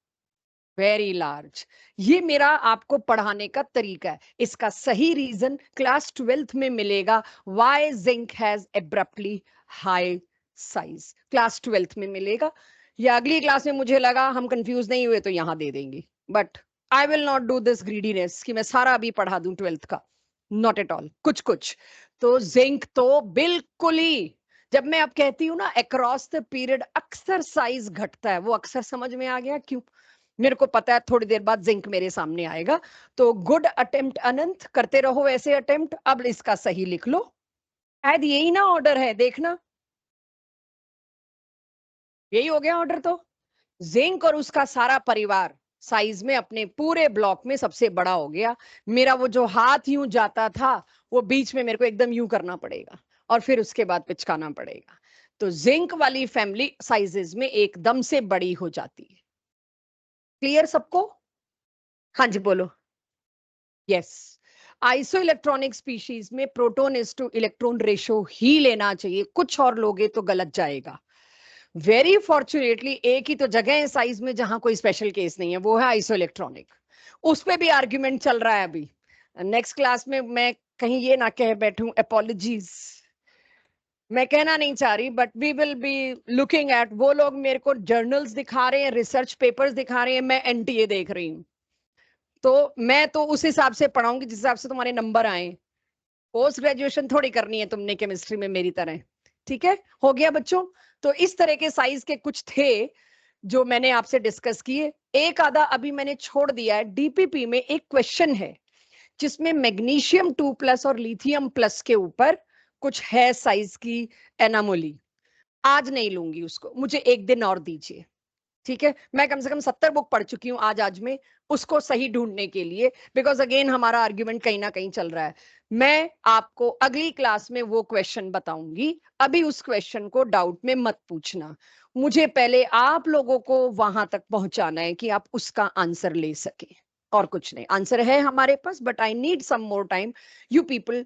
वेरी लार्ज। ये मेरा आपको पढ़ाने का तरीका है। इसका सही रीजन क्लास 12th में मिलेगा, why zinc has abruptly high size, class 12th में मिलेगा। या अगली क्लास में मुझे लगा हम कंफ्यूज नहीं हुए तो यहां दे देंगे, but I will not do this greediness कि मैं सारा अभी पढ़ा दूं 12th का, नॉट एट ऑल। कुछ कुछ तो जिंक तो बिल्कुल ही, जब मैं अब कहती हूँ ना अक्रॉस द पीरियड अक्सर साइज घटता है, वो अक्सर समझ में आ गया क्यों? मेरे को पता है थोड़ी देर बाद जिंक मेरे सामने आएगा। तो गुड अटेम्प्ट अनंत, करते रहो ऐसे अटेम्प्ट। अब इसका सही लिख लो, शायद यही ना ऑर्डर है, देखना यही हो गया ऑर्डर। तो जिंक और उसका सारा परिवार साइज में अपने पूरे ब्लॉक में सबसे बड़ा हो गया। मेरा वो जो हाथ यूं जाता था वो बीच में मेरे को एकदम यूं करना पड़ेगा और फिर उसके बाद पिचकाना पड़ेगा। तो जिंक वाली फैमिली साइजेस में एकदम से बड़ी हो जाती है। क्लियर सबको? हाँ जी बोलो। यस, आइसो इलेक्ट्रॉनिक स्पीशीज में proton is to electron ratio ही लेना चाहिए, कुछ और लोगे तो गलत जाएगा। वेरी फॉर्चुनेटली एक ही तो जगह है साइज में जहां कोई स्पेशल केस नहीं है, वो है आइसो इलेक्ट्रॉनिक। उस पे भी आर्ग्यूमेंट चल रहा है अभी। नेक्स्ट क्लास में मैं कहीं ये ना कह बैठूं, अपोलॉजीज, मैं कहना नहीं चाह रही, but we will be looking at. वो लोग मेरे को जर्नल्स दिखा रहे हैं, रिसर्च पेपर्स दिखा रहे हैं, मैं एनटीए देख रही हूँ। तो मैं तो उस हिसाब से पढ़ाऊंगी जिस हिसाब से तुम्हारे नंबर आए। पोस्ट ग्रेजुएशन थोड़ी करनी है तुमने केमिस्ट्री में मेरी तरह। ठीक है, हो गया बच्चों? तो इस तरह के साइज के कुछ थे जो मैंने आपसे डिस्कस किए। एक आधा अभी मैंने छोड़ दिया है। डीपीपी में एक क्वेश्चन है जिसमें मैग्नीशियम 2+ और लिथियम प्लस के ऊपर कुछ है साइज की एनामोली। आज नहीं लूंगी उसको, मुझे एक दिन और दीजिए। ठीक है, मैं कम से कम 70 बुक पढ़ चुकी हूँ आज में उसको सही ढूंढने के लिए, बिकॉज अगेन हमारा आर्ग्यूमेंट कहीं ना कहीं चल रहा है। मैं आपको अगली क्लास में वो क्वेश्चन बताऊंगी, अभी उस क्वेश्चन को डाउट में मत पूछना। मुझे पहले आप लोगों को वहां तक पहुंचाना है कि आप उसका आंसर ले सके, और कुछ नहीं। आंसर है हमारे पास, but I need some more time. You people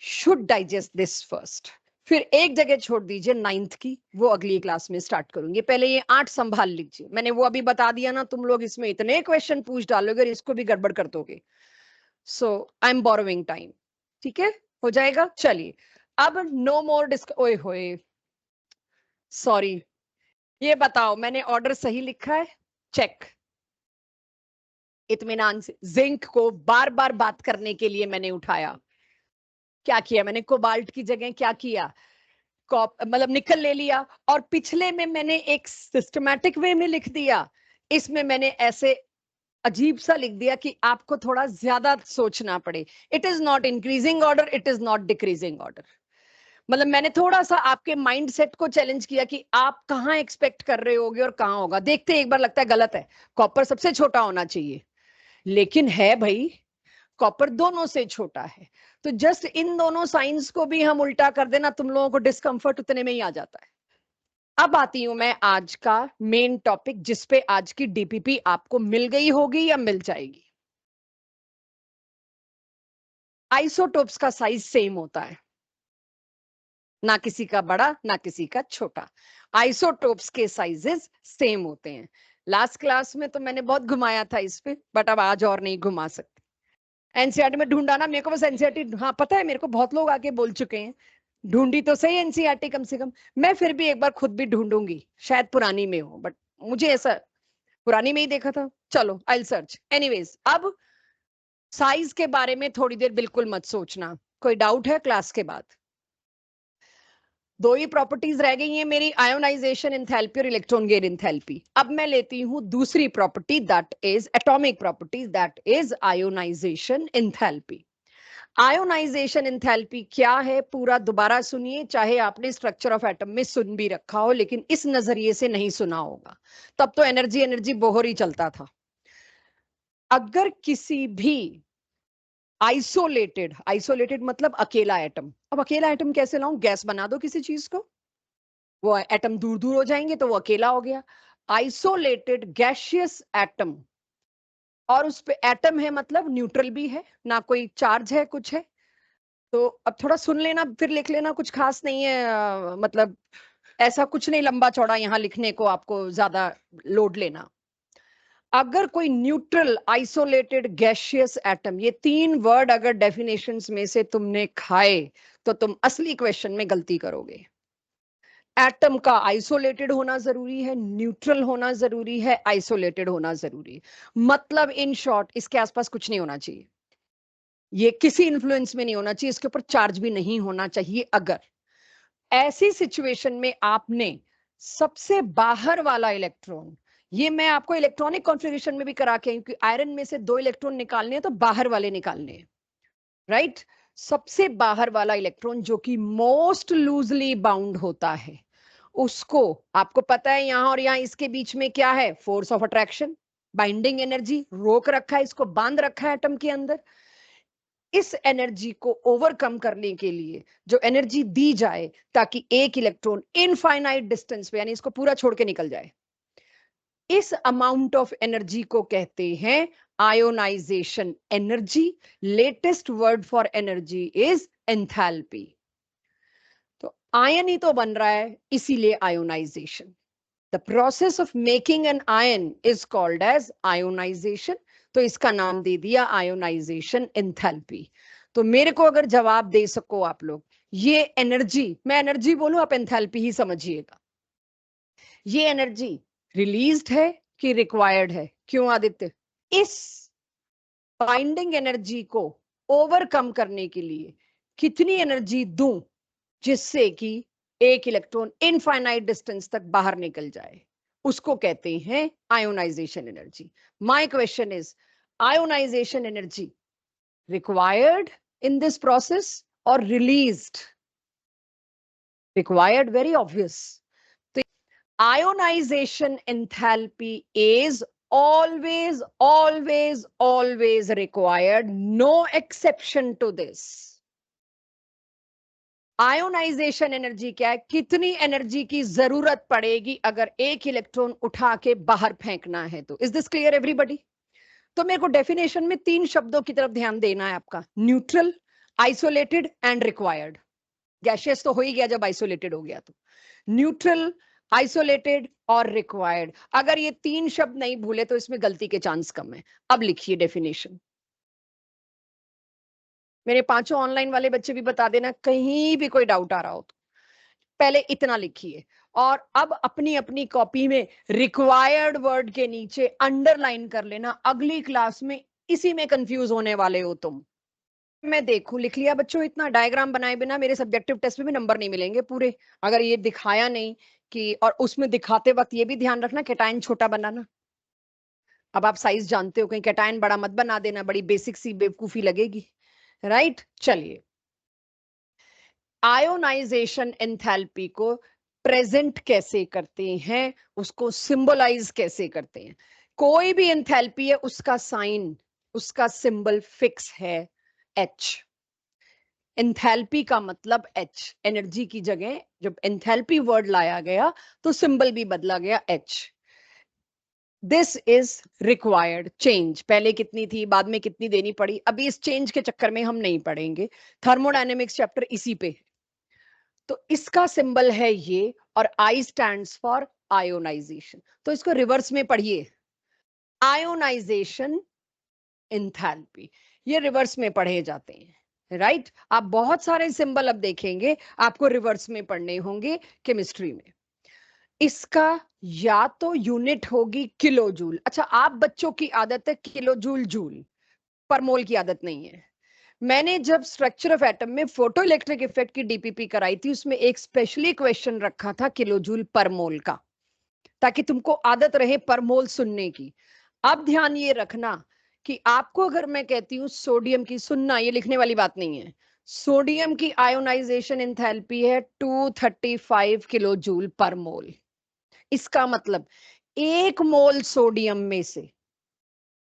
should digest this first. फिर एक जगह छोड़ दीजिए 9th की, वो अगली क्लास में स्टार्ट करूंगी। पहले ये 8 संभाल लीजिए, मैंने वो अभी बता दिया ना, तुम लोग इसमें इतने क्वेश्चन पूछ डालोगे और इसको भी गड़बड़ कर दोगे। सो आई एम बोरोइंग टाइम। ठीक है, हो जाएगा। चलिए अब नो मोर डिस्क, ओए होए सॉरी। ये बताओ मैंने ऑर्डर सही लिखा है? चेक, इत्मीनान से। जिंक को बार बार बात करने के लिए मैंने उठाया। क्या किया मैंने? कोबाल्ट की जगह क्या किया? मतलब निकल ले लिया। और पिछले में मैंने एक सिस्टमैटिक वे में लिख दिया, इसमें मैंने ऐसे अजीब सा लिख दिया कि आपको थोड़ा ज्यादा सोचना पड़े। It is not increasing order, it is not decreasing order. मतलब मैंने थोड़ा सा आपके माइंड सेट को चैलेंज किया कि आप कहाँ एक्सपेक्ट कर रहे होगे और कहाँ होगा। देखते एक बार लगता है गलत है, कॉपर सबसे छोटा होना चाहिए, लेकिन है भाई, कॉपर दोनों से छोटा है। तो जस्ट इन दोनों साइंस को भी हम उल्टा कर देना, तुम लोगों को डिस्कंफर्ट उतने में ही आ जाता है। अब आती हूं मैं आज का मेन टॉपिक, जिसपे आज की डीपीपी आपको मिल गई होगी या मिल जाएगी। आइसोटोप्स का साइज सेम होता है, ना किसी का बड़ा ना किसी का छोटा। आइसोटोप्स के साइजेस सेम होते हैं। लास्ट क्लास में तो मैंने बहुत घुमाया था इस पे, बट अब आज और नहीं घुमा सकती। एनसीईआरटी में ढूंढा ना मेरे को, बस एनसीईआरटी, हाँ पता है मेरे को, बहुत लोग आके बोल चुके हैं ढूंढी तो सही एनसीईआरटी कम से कम। मैं फिर भी एक बार खुद भी ढूंढूंगी, शायद पुरानी में हो, बट मुझे ऐसा पुरानी में ही देखा था। चलो आई सर्च एनीवेज। अब साइज के बारे में थोड़ी देर बिल्कुल मत सोचना। कोई डाउट है क्लास के बाद? दो ही प्रॉपर्टीज रह गई हैं मेरी, आयोनाइजेशन एंथैल्पी और इलेक्ट्रॉन गेन एंथैल्पी। अब मैं लेती हूं दूसरी property, that is atomic property, that is ionisation enthalpy. Ionisation enthalpy क्या है पूरा दोबारा सुनिए, चाहे आपने स्ट्रक्चर ऑफ एटम में सुन भी रखा हो, लेकिन इस नजरिए से नहीं सुना होगा। तब तो एनर्जी एनर्जी बोहर ही चलता था। अगर किसी भी आइसोलेटेड, आइसोलेटेड मतलब अकेला एटम, अब अकेला एटम कैसे लाऊं? गैस बना दो किसी चीज को, वो एटम दूर दूर हो जाएंगे तो वो अकेला हो गया। आइसोलेटेड गैसियस एटम, और उस पे एटम है मतलब न्यूट्रल भी है, ना कोई चार्ज है कुछ है। तो अब थोड़ा सुन लेना फिर लिख लेना, कुछ खास नहीं है। मतलब ऐसा कुछ नहीं लंबा चौड़ा यहाँ लिखने को आपको ज्यादा लोड लेना। अगर कोई न्यूट्रल आइसोलेटेड गैसियस एटम, ये 3 वर्ड अगर डेफिनेशंस में से तुमने खाए तो तुम असली क्वेश्चन में गलती करोगे। एटम का आइसोलेटेड होना जरूरी है, न्यूट्रल होना जरूरी है, आइसोलेटेड होना जरूरी है। मतलब इन शॉर्ट इसके आसपास कुछ नहीं होना चाहिए, ये किसी इन्फ्लुएंस में नहीं होना चाहिए, इसके ऊपर चार्ज भी नहीं होना चाहिए। अगर ऐसी सिचुएशन में आपने सबसे बाहर वाला इलेक्ट्रॉन, ये मैं आपको इलेक्ट्रॉनिक कॉन्फ़िगरेशन में भी करा के, क्योंकि आयरन में से 2 इलेक्ट्रॉन निकालने हैं तो बाहर वाले निकालने हैं, राइट? सबसे बाहर वाला इलेक्ट्रॉन जो कि मोस्ट लूजली बाउंड होता है, उसको, आपको पता है यहां और यहां इसके बीच में क्या है, force of attraction, binding energy, रोक रखा है, इसको बांध रखा है एटम के अंदर। इस एनर्जी को ओवरकम करने के लिए जो एनर्जी दी जाए ताकि एक इलेक्ट्रॉन इनफाइनाइट डिस्टेंस पे, यानी इसको पूरा छोड़ के निकल जाए, इस अमाउंट ऑफ एनर्जी को कहते हैं ionisation energy. Latest word for energy is enthalpy. तो आयन ही तो बन रहा है, इसीलिए ionisation. The process of making an ion is called as ionisation. तो इसका नाम दे दिया आयोनाइजेशन एंथैल्पी। तो मेरे को अगर जवाब दे सको आप लोग, ये एनर्जी, मैं एनर्जी बोलूं आप एंथैल्पी ही समझिएगा, ये एनर्जी रिलीज्ड है कि रिक्वायर्ड है? क्यों आदित्य? इस बाइंडिंग एनर्जी को ओवरकम करने के लिए कितनी एनर्जी दूं जिससे कि एक इलेक्ट्रॉन इनफाइनाइट डिस्टेंस तक बाहर निकल जाए, उसको कहते हैं ionisation energy. My question is, ionization energy required in this process और रिलीज्ड? Required, very obvious. तो ionization enthalpy is always required, no exception to this. Ionization energy क्या है? कितनी एनर्जी की जरूरत पड़ेगी अगर एक इलेक्ट्रॉन उठा के बाहर फेंकना है तो? Is this clear everybody? तो मेरे को डेफिनेशन में 3 शब्दों की तरफ ध्यान देना है आपका, neutral, isolated and required. Gaseous तो हो ही गया जब आइसोलेटेड हो गया, तो न्यूट्रल, आइसोलेटेड और रिक्वायर्ड। अगर ये 3 शब्द नहीं भूले तो इसमें गलती के चांस कम है। अब लिखिए डेफिनेशन। मेरे 5 ऑनलाइन वाले बच्चे भी बता देना कहीं भी कोई डाउट आ रहा हो तो। पहले इतना लिखिए और अब अपनी अपनी कॉपी में रिक्वायर्ड वर्ड के नीचे अंडरलाइन कर लेना, अगली क्लास में इसी में कंफ्यूज होने वाले हो तुम। मैं देखूं, लिख लिया बच्चों? इतना डायग्राम बनाए बिना मेरे सब्जेक्टिव टेस्ट में भी नंबर नहीं मिलेंगे पूरे, अगर ये दिखाया नहीं कि, और उसमें दिखाते वक्त ये भी ध्यान रखना कैटायन छोटा बनाना। अब आप साइज जानते हो, कहीं कैटायन बड़ा मत बना देना, बड़ी बेसिक सी बेवकूफी लगेगी, राइट? चलिए, आयोनाइजेशन एंथैल्पी को प्रेजेंट कैसे करते हैं, उसको सिंबलाइज कैसे करते हैं? कोई भी एंथैल्पी है, उसका साइन, उसका सिंबल फिक्स है H। एंथैल्पी का मतलब H, एनर्जी की जगह जब एंथैल्पी वर्ड लाया गया तो सिंबल भी बदला गया H। This is required change. पहले कितनी थी, बाद में कितनी देनी पड़ी, अभी इस चेंज के चक्कर में हम नहीं पढ़ेंगे, थर्मोडायनेमिक्स चैप्टर इसी पे। तो इसका सिंबल है ये, और I स्टैंड्स फॉर आयोनाइजेशन। तो इसको रिवर्स में पढ़िए, आयोनाइजेशन एंथैल्पी, ये रिवर्स में पढ़े जाते हैं, राइट? आप बहुत सारे सिंबल अब देखेंगे आपको रिवर्स में पढ़ने होंगे केमिस्ट्री में। इसका या तो यूनिट होगी किलो जूल। अच्छा, आप बच्चों की आदत है किलो जूल जूल, पर मोल की आदत नहीं है। मैंने जब स्ट्रक्चर ऑफ एटम में फोटो इलेक्ट्रिक इफेक्ट की डीपीपी कराई थी, उसमें एक स्पेशली क्वेश्चन रखा था किलो जूल पर मोल का, ताकि तुमको आदत रहे पर मोल सुनने की। अब ध्यान ये रखना कि आपको अगर मैं कहती हूं सोडियम की, सुनना, ये लिखने वाली बात नहीं है, सोडियम की आयोनाइजेशन एंथैल्पी है 235 किलो जूल पर मोल। इसका मतलब 1 मोल सोडियम में से,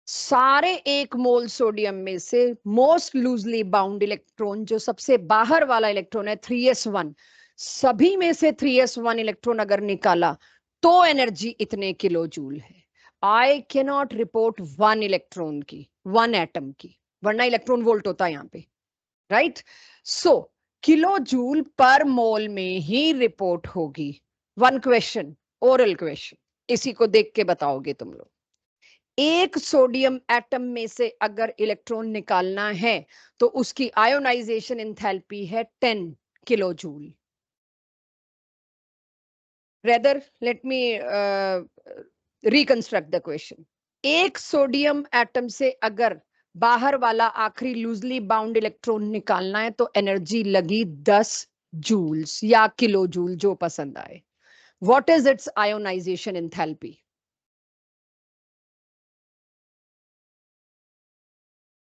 सारे 1 मोल सोडियम में से मोस्ट लूजली बाउंड इलेक्ट्रॉन, जो सबसे बाहर वाला इलेक्ट्रॉन है 3s1, सभी में से 3s1 इलेक्ट्रॉन अगर निकाला तो एनर्जी इतने किलो जूल है। आई कैन नॉट रिपोर्ट 1 इलेक्ट्रॉन की, 1 एटम की, वरना इलेक्ट्रॉन वोल्ट होता है यहां पे, राइट? सो किलो जूल पर मोल में ही रिपोर्ट होगी। 1 क्वेश्चन, ओरल क्वेश्चन, इसी को देख के बताओगे तुम लोग। एक सोडियम एटम में से अगर इलेक्ट्रॉन निकालना है तो उसकी आयोनाइजेशन एंथैल्पी है 10 kilo joule. Rather let me reconstruct the question. एक सोडियम एटम से अगर बाहर वाला आखिरी लूजली बाउंड इलेक्ट्रॉन निकालना है तो एनर्जी लगी 10 जूल्स या किलो जूल, जो पसंद आए। What is it's ionisation enthalpy?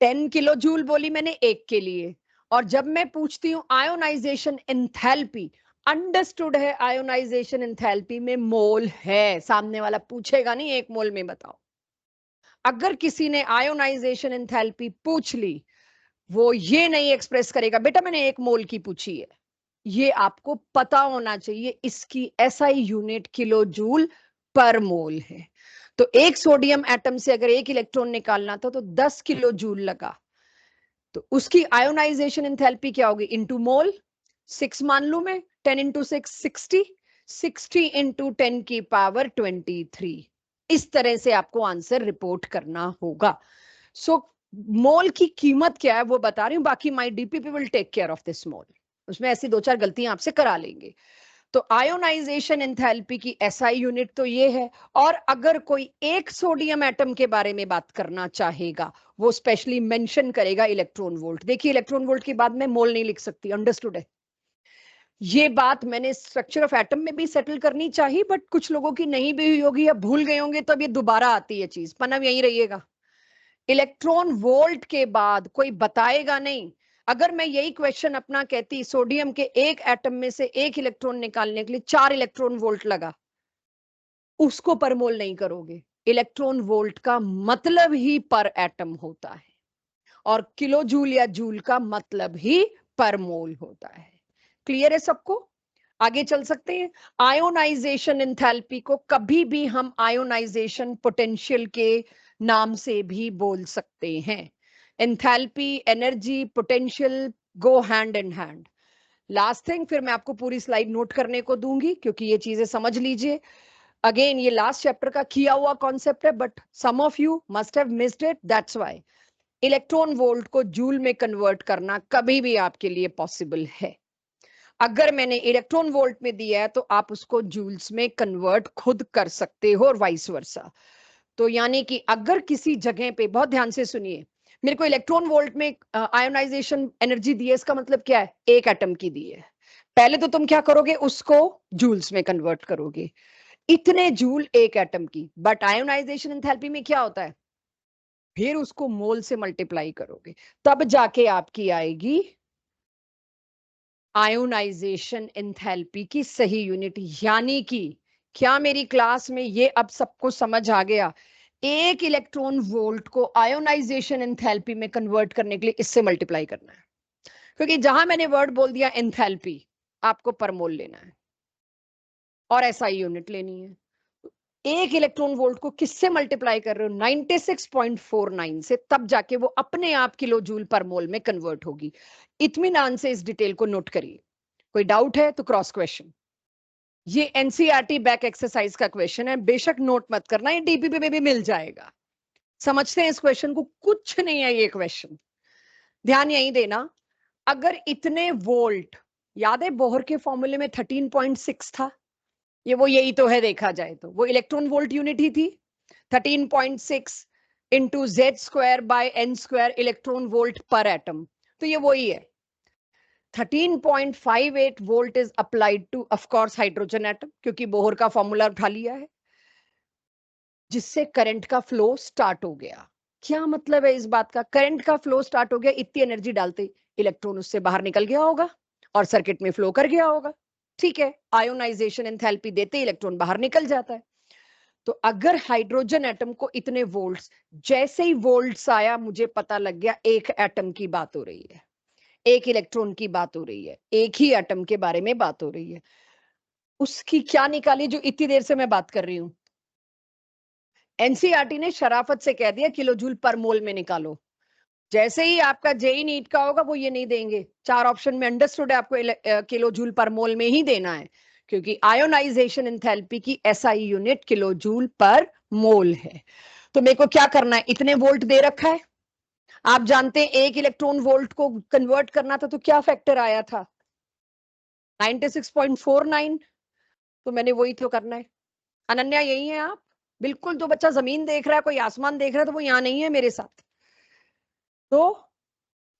10 kilo joule बोली मैंने एक के लिए, और जब मैं पूछती हूँ आयोनाइजेशन एंथैल्पी, अंडरस्टूड है आयोनाइजेशन एंथैल्पी में मोल है, सामने वाला पूछेगा नहीं 1 मोल में बताओ। अगर किसी ने आयोनाइजेशन एंथैल्पी पूछ ली, वो ये नहीं एक्सप्रेस करेगा बेटा मैंने 1 मोल की पूछी है, ये आपको पता होना चाहिए इसकी SI unit kilo joule per mole है। तो एक सोडियम एटम से अगर 1 इलेक्ट्रॉन निकालना था तो 10 किलो जूल लगा, तो उसकी आयोनाइजेशन एंथैल्पी क्या होगी इनटू मोल, 6 मान लू मैं, 10 इंटू 6 60, 60 इंटू 10 की पावर 23। इस तरह से आपको आंसर रिपोर्ट करना होगा। सो मोल की कीमत क्या है वो बता रही हूँ, बाकी my DPP will take care of this mole, उसमें ऐसी 2-4 गलतियां आपसे करा लेंगे। तो आयोनाइजेशन एंथैल्पी की एसआई यूनिट तो ये है। और अगर कोई एक सोडियम एटम के बारे में बात करना चाहेगा, वो स्पेशली मेंशन करेगा इलेक्ट्रॉन वोल्ट। देखिए इलेक्ट्रॉन वोल्ट के बाद में मोल नहीं लिख सकती, अंडरस्टूड है। ये बात मैंने स्ट्रक्चर ऑफ एटम में भी सेटल करनी चाहिए, बट कुछ लोगों की नहीं भी हुई होगी या भूल गए होंगे, तो अब ये दोबारा आती है चीज, पनव यही रहिएगा। इलेक्ट्रॉन वोल्ट के बाद कोई बताएगा नहीं। अगर मैं यही क्वेश्चन अपना कहती सोडियम के एक एटम में से 1 इलेक्ट्रॉन निकालने के लिए 4 इलेक्ट्रॉन वोल्ट लगा, उसको पर मोल नहीं करोगे। इलेक्ट्रॉन वोल्ट का मतलब ही पर एटम होता है, और किलो जूल या जूल का मतलब ही पर मोल होता है। क्लियर है सबको? आगे चल सकते हैं। आयोनाइजेशन एंथैल्पी को कभी भी हम आयोनाइजेशन पोटेंशियल के नाम से भी बोल सकते हैं। Enthalpy, energy, potential go hand in hand. Last thing, फिर मैं आपको पूरी स्लाइड नोट करने को दूंगी क्योंकि ये चीजें समझ लीजिए। अगेन ये लास्ट चैप्टर का किया हुआ कॉन्सेप्ट है, but some of you must have missed it, that's why electron volt को जूल में कन्वर्ट करना कभी भी आपके लिए पॉसिबल है। अगर मैंने इलेक्ट्रॉन वोल्ट में दिया है तो आप उसको जूल्स में कन्वर्ट खुद कर सकते हो और वाइस वर्सा। तो यानी कि अगर किसी जगह पे, बहुत ध्यान से सुनिए, मेरे को इलेक्ट्रॉन वोल्ट में आयोनाइजेशन एनर्जी दी है, इसका मतलब क्या है, एक एटम की दी है। पहले तो तुम क्या करोगे, उसको जूल्स में कन्वर्ट करोगे, इतने जूल एक एटम की। बट आयोनाइजेशन एंथैल्पी में क्या होता है, फिर उसको मोल से मल्टीप्लाई करोगे, तब जाके आपकी आएगी आयोनाइजेशन एंथैल्पी की सही यूनिट। यानी कि क्या मेरी क्लास में ये अब सबको समझ आ गया, एक इलेक्ट्रॉन वोल्ट को आयोनाइजेशन एंथैल्पी में कन्वर्ट करने के लिए इससे मल्टीप्लाई करना है, क्योंकि जहां मैंने वर्ड बोल दिया एंथैल्पी, आपको पर मोल लेना है और एसआई यूनिट लेनी है। एक इलेक्ट्रॉन वोल्ट को किससे मल्टीप्लाई कर रहे हो, 96.49 से, तब जाके वो अपने आप किलो जूल पर मोल में कन्वर्ट होगी। इत्मीनान से इस डिटेल को नोट करिए। कोई डाउट है तो क्रॉस क्वेश्चन। ये एनसीईआरटी बैक एक्सरसाइज का क्वेश्चन है, बेशक नोट मत करना, ये डीपीपी में भी मिल जाएगा। समझते हैं इस क्वेश्चन को, कुछ नहीं है ये क्वेश्चन, ध्यान यही देना। अगर इतने वोल्ट, याद है बोहर के फॉर्मूले में 13.6 था, ये वो यही तो है, देखा जाए तो वो इलेक्ट्रॉन वोल्ट यूनिट ही थी। 13.6 into Z square by N square electron volt पर एटम, तो ये वही है। 13.58 volt is applied to of course hydrogen atom, क्योंकि बोहर का फॉर्मूला उठा लिया है, जिससे करंट का फ्लो स्टार्ट हो गया। क्या मतलब है इस बात का, करंट का फ्लो स्टार्ट हो गया, इतनी एनर्जी डालते इलेक्ट्रॉन उससे बाहर निकल गया होगा और सर्किट में फ्लो कर गया होगा। ठीक है, आयोनाइजेशन एंथैल्पी देते इलेक्ट्रॉन बाहर निकल जाता है। तो अगर हाइड्रोजन एटम को इतने वोल्ट्स, जैसे ही वोल्ट्स आया मुझे पता लग गया एक एटम की बात हो रही है, एक इलेक्ट्रॉन की बात हो रही है, एक ही एटम के बारे में बात हो रही है। उसकी क्या निकाली जो इतनी देर से मैं बात कर रही हूं, एनसीईआरटी ने शराफत से कह दिया किलो जूल पर मोल में निकालो। जैसे ही आपका जेई नीट का होगा वो ये नहीं देंगे, 4 ऑप्शन में अंडरस्टूड है आपको किलो जूल पर मोल में ही देना है, क्योंकि आयोनाइजेशन एंथैल्पी की SI unit kilo joule per mole है। तो मेरे को क्या करना है, इतने वोल्ट दे रखा है, आप जानते हैं एक इलेक्ट्रॉन वोल्ट को कन्वर्ट करना था तो क्या फैक्टर आया था, 96.49, तो मैंने वही तो करना है। अनन्या यही है आप, बिल्कुल, तो बच्चा जमीन देख रहा है, कोई आसमान देख रहा है, तो वो यहाँ नहीं है मेरे साथ, तो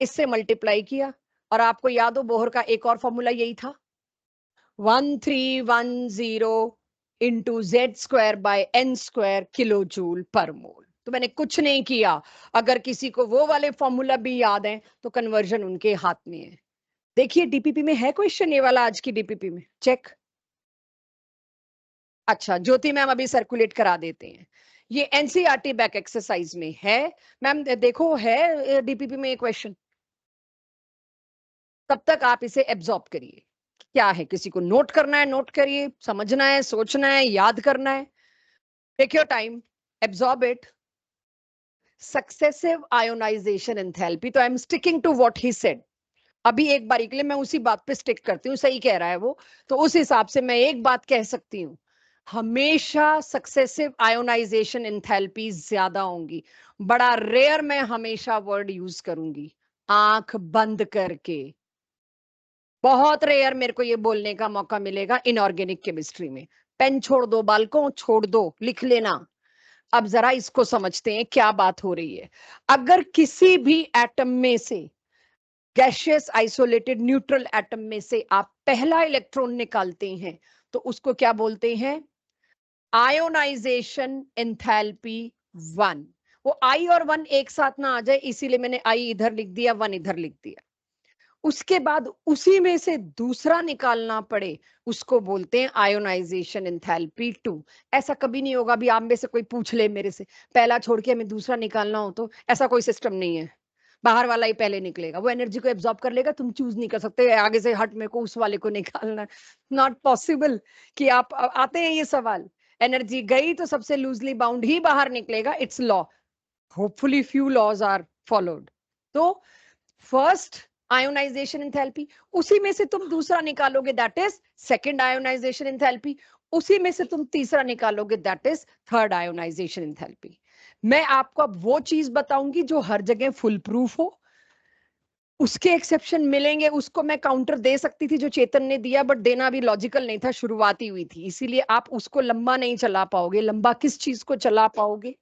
इससे मल्टीप्लाई किया। और आपको याद हो बोहर का एक और फॉर्मूला यही था, 1310 into Z square by N square kilo joule per mole. तो मैंने कुछ नहीं किया। अगर किसी को वो वाले फॉर्मूला भी याद है तो कन्वर्जन उनके हाथ में है। देखिए डीपीपी में है क्वेश्चन ये वाला, आज की डीपीपी में चेक। अच्छा ज्योति मैम अभी सर्कुलेट करा देते हैं। ये एनसीईआरटी बैक एक्सरसाइज में है मैम, देखो है डीपीपी में ये क्वेश्चन। तब तक आप इसे एब्जॉर्ब करिए। क्या है, किसी को नोट करना है नोट करिए, समझना है सोचना है याद करना है। Take your time, absorb it. Successive ionization enthalpy, तो I am sticking to what he said. अभी एक बारी के लिए मैं उसी बात पे स्टिक करती हूँ, सही कह रहा है वो, तो उस हिसाब से मैं एक बात कह सकती हूँ, हमेशा सक्सेसिव आयोनाइजेशन एंथैल्पी ज्यादा होंगी। बड़ा रेयर मैं हमेशा वर्ड यूज करूंगी, आंख बंद करके। बहुत रेयर मेरे को ये बोलने का मौका मिलेगा इनऑर्गेनिक केमिस्ट्री में। पेन छोड़ दो बालकों, छोड़ दो, लिख लेना। अब जरा इसको समझते हैं क्या बात हो रही है। अगर किसी भी एटम में से, गैशियस आइसोलेटेड न्यूट्रल एटम में से आप पहला इलेक्ट्रॉन निकालते हैं तो उसको क्या बोलते हैं? Ionisation enthalpy 1। वो आई और 1 एक साथ ना आ जाए इसीलिए मैंने आई इधर लिख दिया, 1 इधर लिख दिया। उसके बाद उसी में से दूसरा निकालना पड़े उसको बोलते हैं आयोनाइजेशन एंथैल्पी 2। ऐसा कभी नहीं होगा, अभी आप में से कोई पूछ ले मेरे से पहला छोड़ के हमें दूसरा निकालना हो, तो ऐसा कोई सिस्टम नहीं है। बाहर वाला ही पहले निकलेगा, वो एनर्जी को एब्जॉर्ब कर लेगा, तुम चूज नहीं कर सकते आगे से हट मेरे को उस वाले को निकालना है। नॉट पॉसिबल कि आप आते हैं ये सवाल। एनर्जी गई तो सबसे लूजली बाउंड ही बाहर निकलेगा, it's law. Hopefully few laws are followed. तो फर्स्ट आयोनाइजेशन एंथैल्पी, उसी में से तुम दूसरा निकालोगे that is second ionisation enthalpy, उसी में से तुम तीसरा निकालोगे that is third ionisation enthalpy. मैं आपको अब वो चीज बताऊंगी जो हर जगह फुल प्रूफ हो। उसके एक्सेप्शन मिलेंगे, उसको मैं काउंटर दे सकती थी जो चेतन ने दिया, बट देना भी लॉजिकल नहीं था, शुरुआती हुई थी, इसीलिए आप उसको लंबा नहीं चला पाओगे। लंबा किस चीज को चला पाओगे?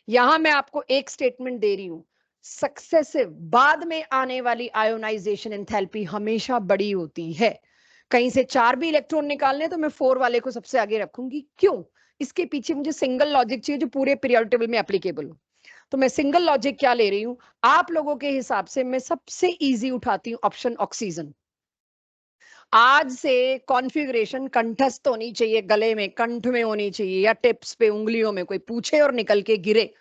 यहां मैं आपको एक स्टेटमेंट दे रही हूं, सक्सेसिव बाद में आने वाली आयोनाइजेशन एंथैल्पी हमेशा बड़ी होती है। कहीं से 4 भी इलेक्ट्रॉन निकालने तो मैं 4 वाले को सबसे आगे रखूंगी। क्यों? इसके पीछे मुझे सिंगल लॉजिक चाहिए जो पूरे पीरियोडिक टेबल में एप्लीकेबल हो। तो मैं सिंगल लॉजिक क्या ले रही हूं, आप लोगों के हिसाब से मैं सबसे इजी उठाती हूँ ऑप्शन ऑक्सीजन। आज से कॉन्फ़िगरेशन कंठस्थ होनी चाहिए, गले में कंठ में होनी चाहिए या टिप्स पे उंगलियों में, कोई पूछे और निकल के गिरे।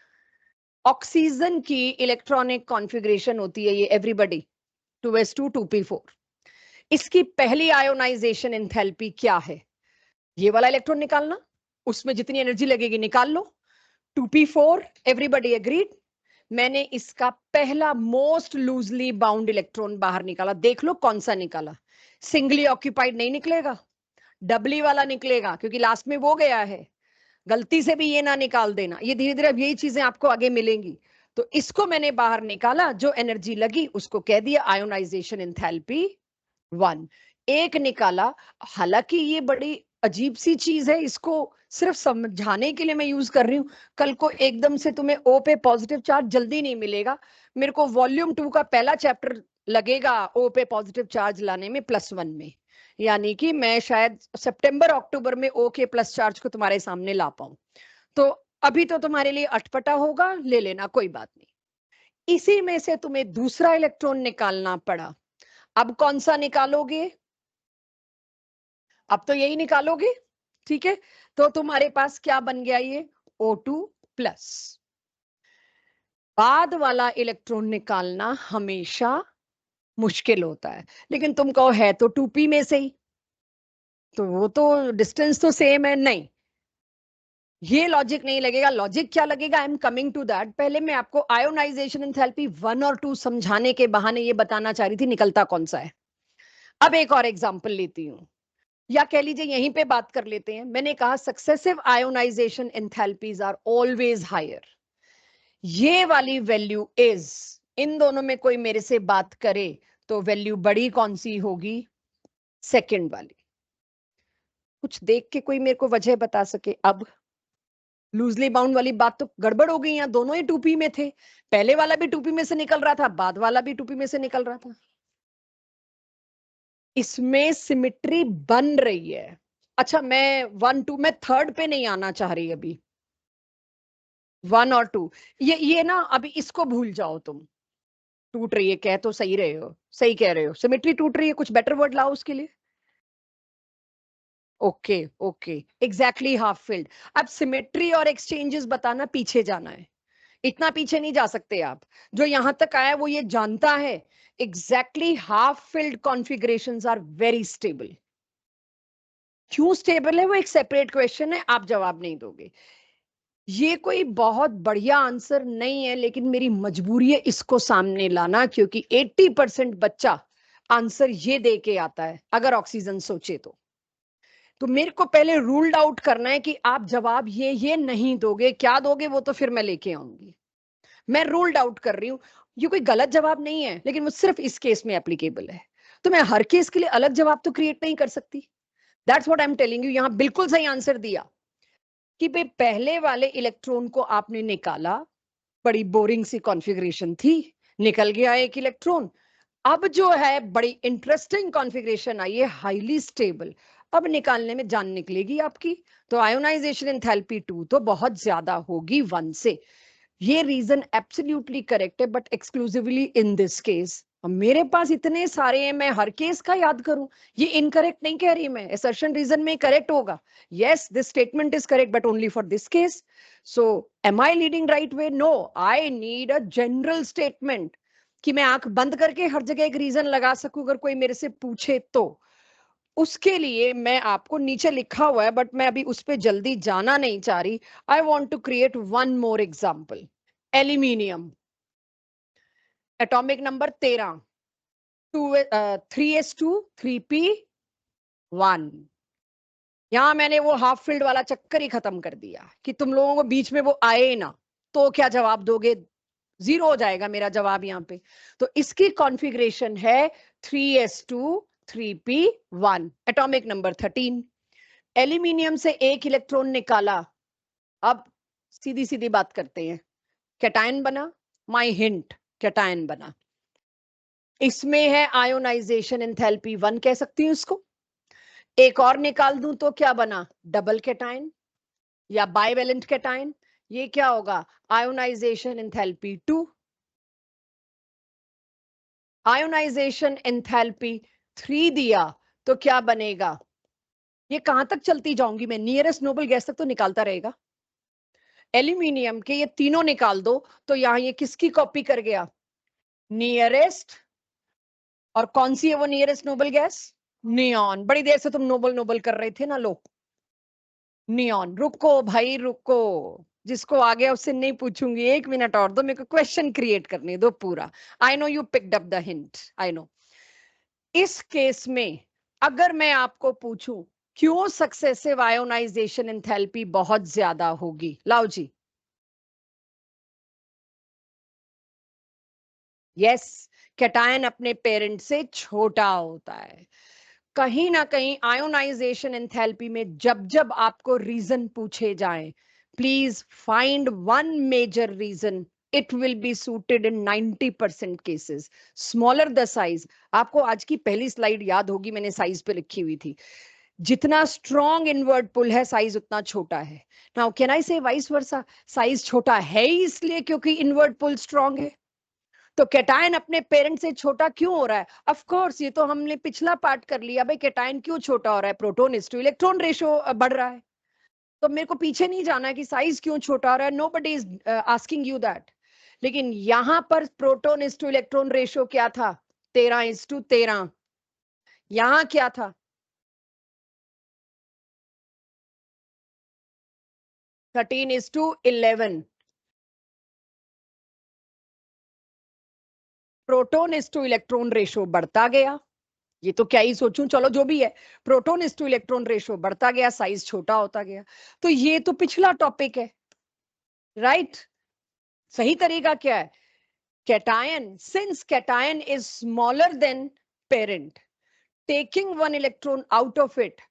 ऑक्सीजन की इलेक्ट्रॉनिक कॉन्फ़िगरेशन होती है ये एवरीबॉडी 2s2 2p4। इसकी पहली आयोनाइजेशन एंथैल्पी क्या है? ये वाला इलेक्ट्रॉन निकालना, उसमें जितनी एनर्जी लगेगी निकाल लो। 2p4 everybody agreed. मैंने इसका पहला मोस्ट लूजली बाउंड इलेक्ट्रॉन बाहर निकाला, देख लो कौन सा निकाला। सिंगली ऑक्यूपाइड नहीं निकलेगा, डबली वाला निकलेगा, क्योंकि लास्ट में वो गया है। गलती से भी ये ना निकाल देना, ये धीरे धीरे अब यही चीजें आपको आगे मिलेंगी। तो इसको मैंने बाहर निकाला, जो एनर्जी लगी उसको कह दिया आयोनाइजेशन एंथैल्पी 1। एक निकाला, हालांकि ये बड़ी अजीब सी चीज है, इसको सिर्फ समझाने के लिए मैं यूज कर रही हूँ। कल को एकदम से तुम्हें ओ पे पॉजिटिव चार्ज जल्दी नहीं मिलेगा। मेरे को वॉल्यूम 2 का पहला चैप्टर लगेगा ओ पे पॉजिटिव चार्ज लाने में +1 में, यानी कि मैं शायद सितंबर अक्टूबर में ओ के प्लस चार्ज को तुम्हारे सामने ला पाऊं। तो अभी तो तुम्हारे लिए अटपटा होगा, ले लेना कोई बात नहीं। इसी में से तुम्हें दूसरा इलेक्ट्रॉन निकालना पड़ा। अब कौन सा निकालोगे? अब तो यही निकालोगे, ठीक है। तो तुम्हारे पास क्या बन गया ये O2+। बाद वाला इलेक्ट्रॉन निकालना हमेशा मुश्किल होता है, लेकिन तुम कहो है तो 2p में से ही, तो वो तो डिस्टेंस तो सेम है। नहीं, ये लॉजिक नहीं लगेगा। लॉजिक क्या लगेगा? I am coming to that. पहले मैं आपको आयोनाइजेशन एंथैल्पी 1 और 2 समझाने के बहाने ये बताना चाह रही थी निकलता कौन सा है। अब एक और एग्जांपल लेती हूं, या कह लीजिए यहीं पे बात कर लेते हैं। मैंने कहा successive ionisation enthalpies are always higher. ये वाली वैल्यू इज, इन दोनों में कोई मेरे से बात करे तो वैल्यू बड़ी कौन सी होगी? सेकंड वाली। कुछ देख के कोई मेरे को वजह बता सके? अब लूजली बाउंड वाली बात तो गड़बड़ हो गई, यहाँ दोनों ही 2p में थे। पहले वाला भी 2p में से निकल रहा था, बाद वाला भी 2p में से निकल रहा था। इसमें सिमिट्री बन रही है। अच्छा मैं 1 2 में थर्ड पे नहीं आना चाह रही अभी, 1 और 2। ये ना अभी इसको भूल जाओ तुम। टूट रही है, कह तो सही रहे हो, सही कह रहे हो, सिमेट्री टूट रही है, कुछ बेटर वर्ड लाओ उसके लिए। Okay okay, exactly half field. अब सिमेट्री और एक्सचेंजेस बताना, पीछे जाना है, इतना पीछे नहीं जा सकते आप। जो यहां तक आया वो ये जानता है exactly half filled configurations are very stable. क्यों स्टेबल है वो एक सेपरेट क्वेश्चन है, आप जवाब नहीं दोगे। ये कोई बहुत बढ़िया आंसर नहीं है, लेकिन मेरी मजबूरी है इसको सामने लाना, क्योंकि 80% बच्चा आंसर ये दे के आता है अगर ऑक्सीजन सोचे तो मेरे को पहले रूल्ड आउट करना है कि आप जवाब ये नहीं दोगे, क्या दोगे वो तो फिर मैं लेके आऊंगी। मैं रूल्ड आउट कर रही हूँ, ये कोई गलत जवाब नहीं है, लेकिन वो सिर्फ इस केस में एप्लीकेबल है। तो मैं हर केस के लिए अलग जवाब तो क्रिएट नहीं कर सकती। That's what I am telling you. यहां बिल्कुल सही आंसर दिया कि भाई पहले वाले इलेक्ट्रॉन को आपने निकाला, बड़ी बोरिंग सी कॉन्फ़िगरेशन थी, निकल गया एक इलेक्ट्रॉन। अब जो है बड़ी इंटरेस्टिंग कॉन्फ़िगरेशन आई है, हाईली स्टेबल। अब निकालने में जान निकलेगी आपकी। तो आयोनाइजेशन एंथैल्पी 2 तो बहुत ज्यादा होगी 1 से। ये रीजन एब्सोल्युटली करेक्ट है, but exclusively in this case. मेरे पास इतने सारे हैं, मैं हर केस का याद करूं? ये इनकरेक्ट नहीं कह रही मैं, असर्शन रीजन में करेक्ट होगा। Yes, this statement is correct but only for this case. So am I leading right way? No, I need a general statement कि मैं आंख बंद करके हर जगह एक रीजन लगा सकूं अगर कोई मेरे से पूछे तो। उसके लिए मैं आपको नीचे लिखा हुआ है, बट मैं अभी उस पर जल्दी जाना नहीं चाह रही। I want to create one more example. Aluminium, atomic number 13, 3s2 3p1। यहां मैंने वो हाफ फील्ड वाला चक्कर ही खत्म कर दिया कि तुम लोगों को बीच में वो आए ना, तो क्या जवाब दोगे? 0 हो जाएगा मेरा जवाब यहाँ पे। तो इसकी कॉन्फ़िगरेशन है 3s2 3p1, atomic number 13। Aluminium से एक इलेक्ट्रॉन निकाला। अब सीधी सीधी बात करते हैं, कैटायन बना। माय हिंट, कैटायन बना। इसमें है आयोनाइजेशन एंथैल्पी 1 कह सकती हूँ इसको। एक और निकाल दूं तो क्या बना? डबल कैटायन या बाइवेलेंट कैटायन। ये क्या होगा? Ionisation enthalpy 2। आयोनाइजेशन एंथैल्पी 3 दिया तो क्या बनेगा? ये कहां तक चलती जाऊंगी मैं? नियरेस्ट नोबल गैस तक तो निकालता रहेगा। एल्यूमिनियम के ये तीनों निकाल दो तो यहां ये किसकी कॉपी कर गया? नियरेस्ट। और कौन सी है वो नियरेस्ट नोबल गैस? नियॉन। बड़ी देर से तुम नोबल नोबल कर रहे थे ना लोग। नियॉन। रुको भाई रुको, जिसको आ गया उससे नहीं पूछूंगी, 1 मिनट और दो, मेरे को क्वेश्चन क्रिएट करने दो पूरा। I know you picked up the hint, I know. इस केस में अगर मैं आपको पूछूं क्यों सक्सेसिव आयोनाइजेशन एंथैल्पी बहुत ज्यादा होगी, लाओ जी। यस, कैटायन अपने पेरेंट से छोटा होता है। कहीं ना कहीं आयोनाइजेशन एंथैल्पी में जब जब आपको रीजन पूछे जाएं, please find one major reason. It will be suited in 90% cases. Smaller the size. आपको आज की पहली स्लाइड याद होगी, मैंने साइज पे लिखी हुई थी। जितना स्ट्रॉन्ग इनवर्ट पुल है, साइज उतना छोटा है। नाउ कैन आई से वाइस वर्सा? साइज छोटा है ही इसलिए क्योंकि इनवर्ट पुल स्ट्रॉन्ग है। तो कैटायन अपने पेरेंट से छोटा क्यों हो रहा है? ऑफ कोर्स, ये तो हमने पिछला पार्ट कर लिया भाई। कैटायन क्यों छोटा हो रहा है? Proton is to electron ratio बढ़ रहा है। तो मेरे को पीछे नहीं जाना है कि साइज क्यों छोटा हो रहा है। Nobody is asking you that. लेकिन यहां पर proton is to electron ratio क्या था? 13:13। यहां क्या था? 13:11। Proton is to electron ratio बढ़ता गया। ये तो क्या ही सोचूं, चलो जो भी है। Proton is to electron ratio बढ़ता गया, साइज छोटा होता गया। तो ये तो पिछला टॉपिक है, राइट? सही तरीका क्या है? Cation, since cation is smaller than parent, taking one electron out of it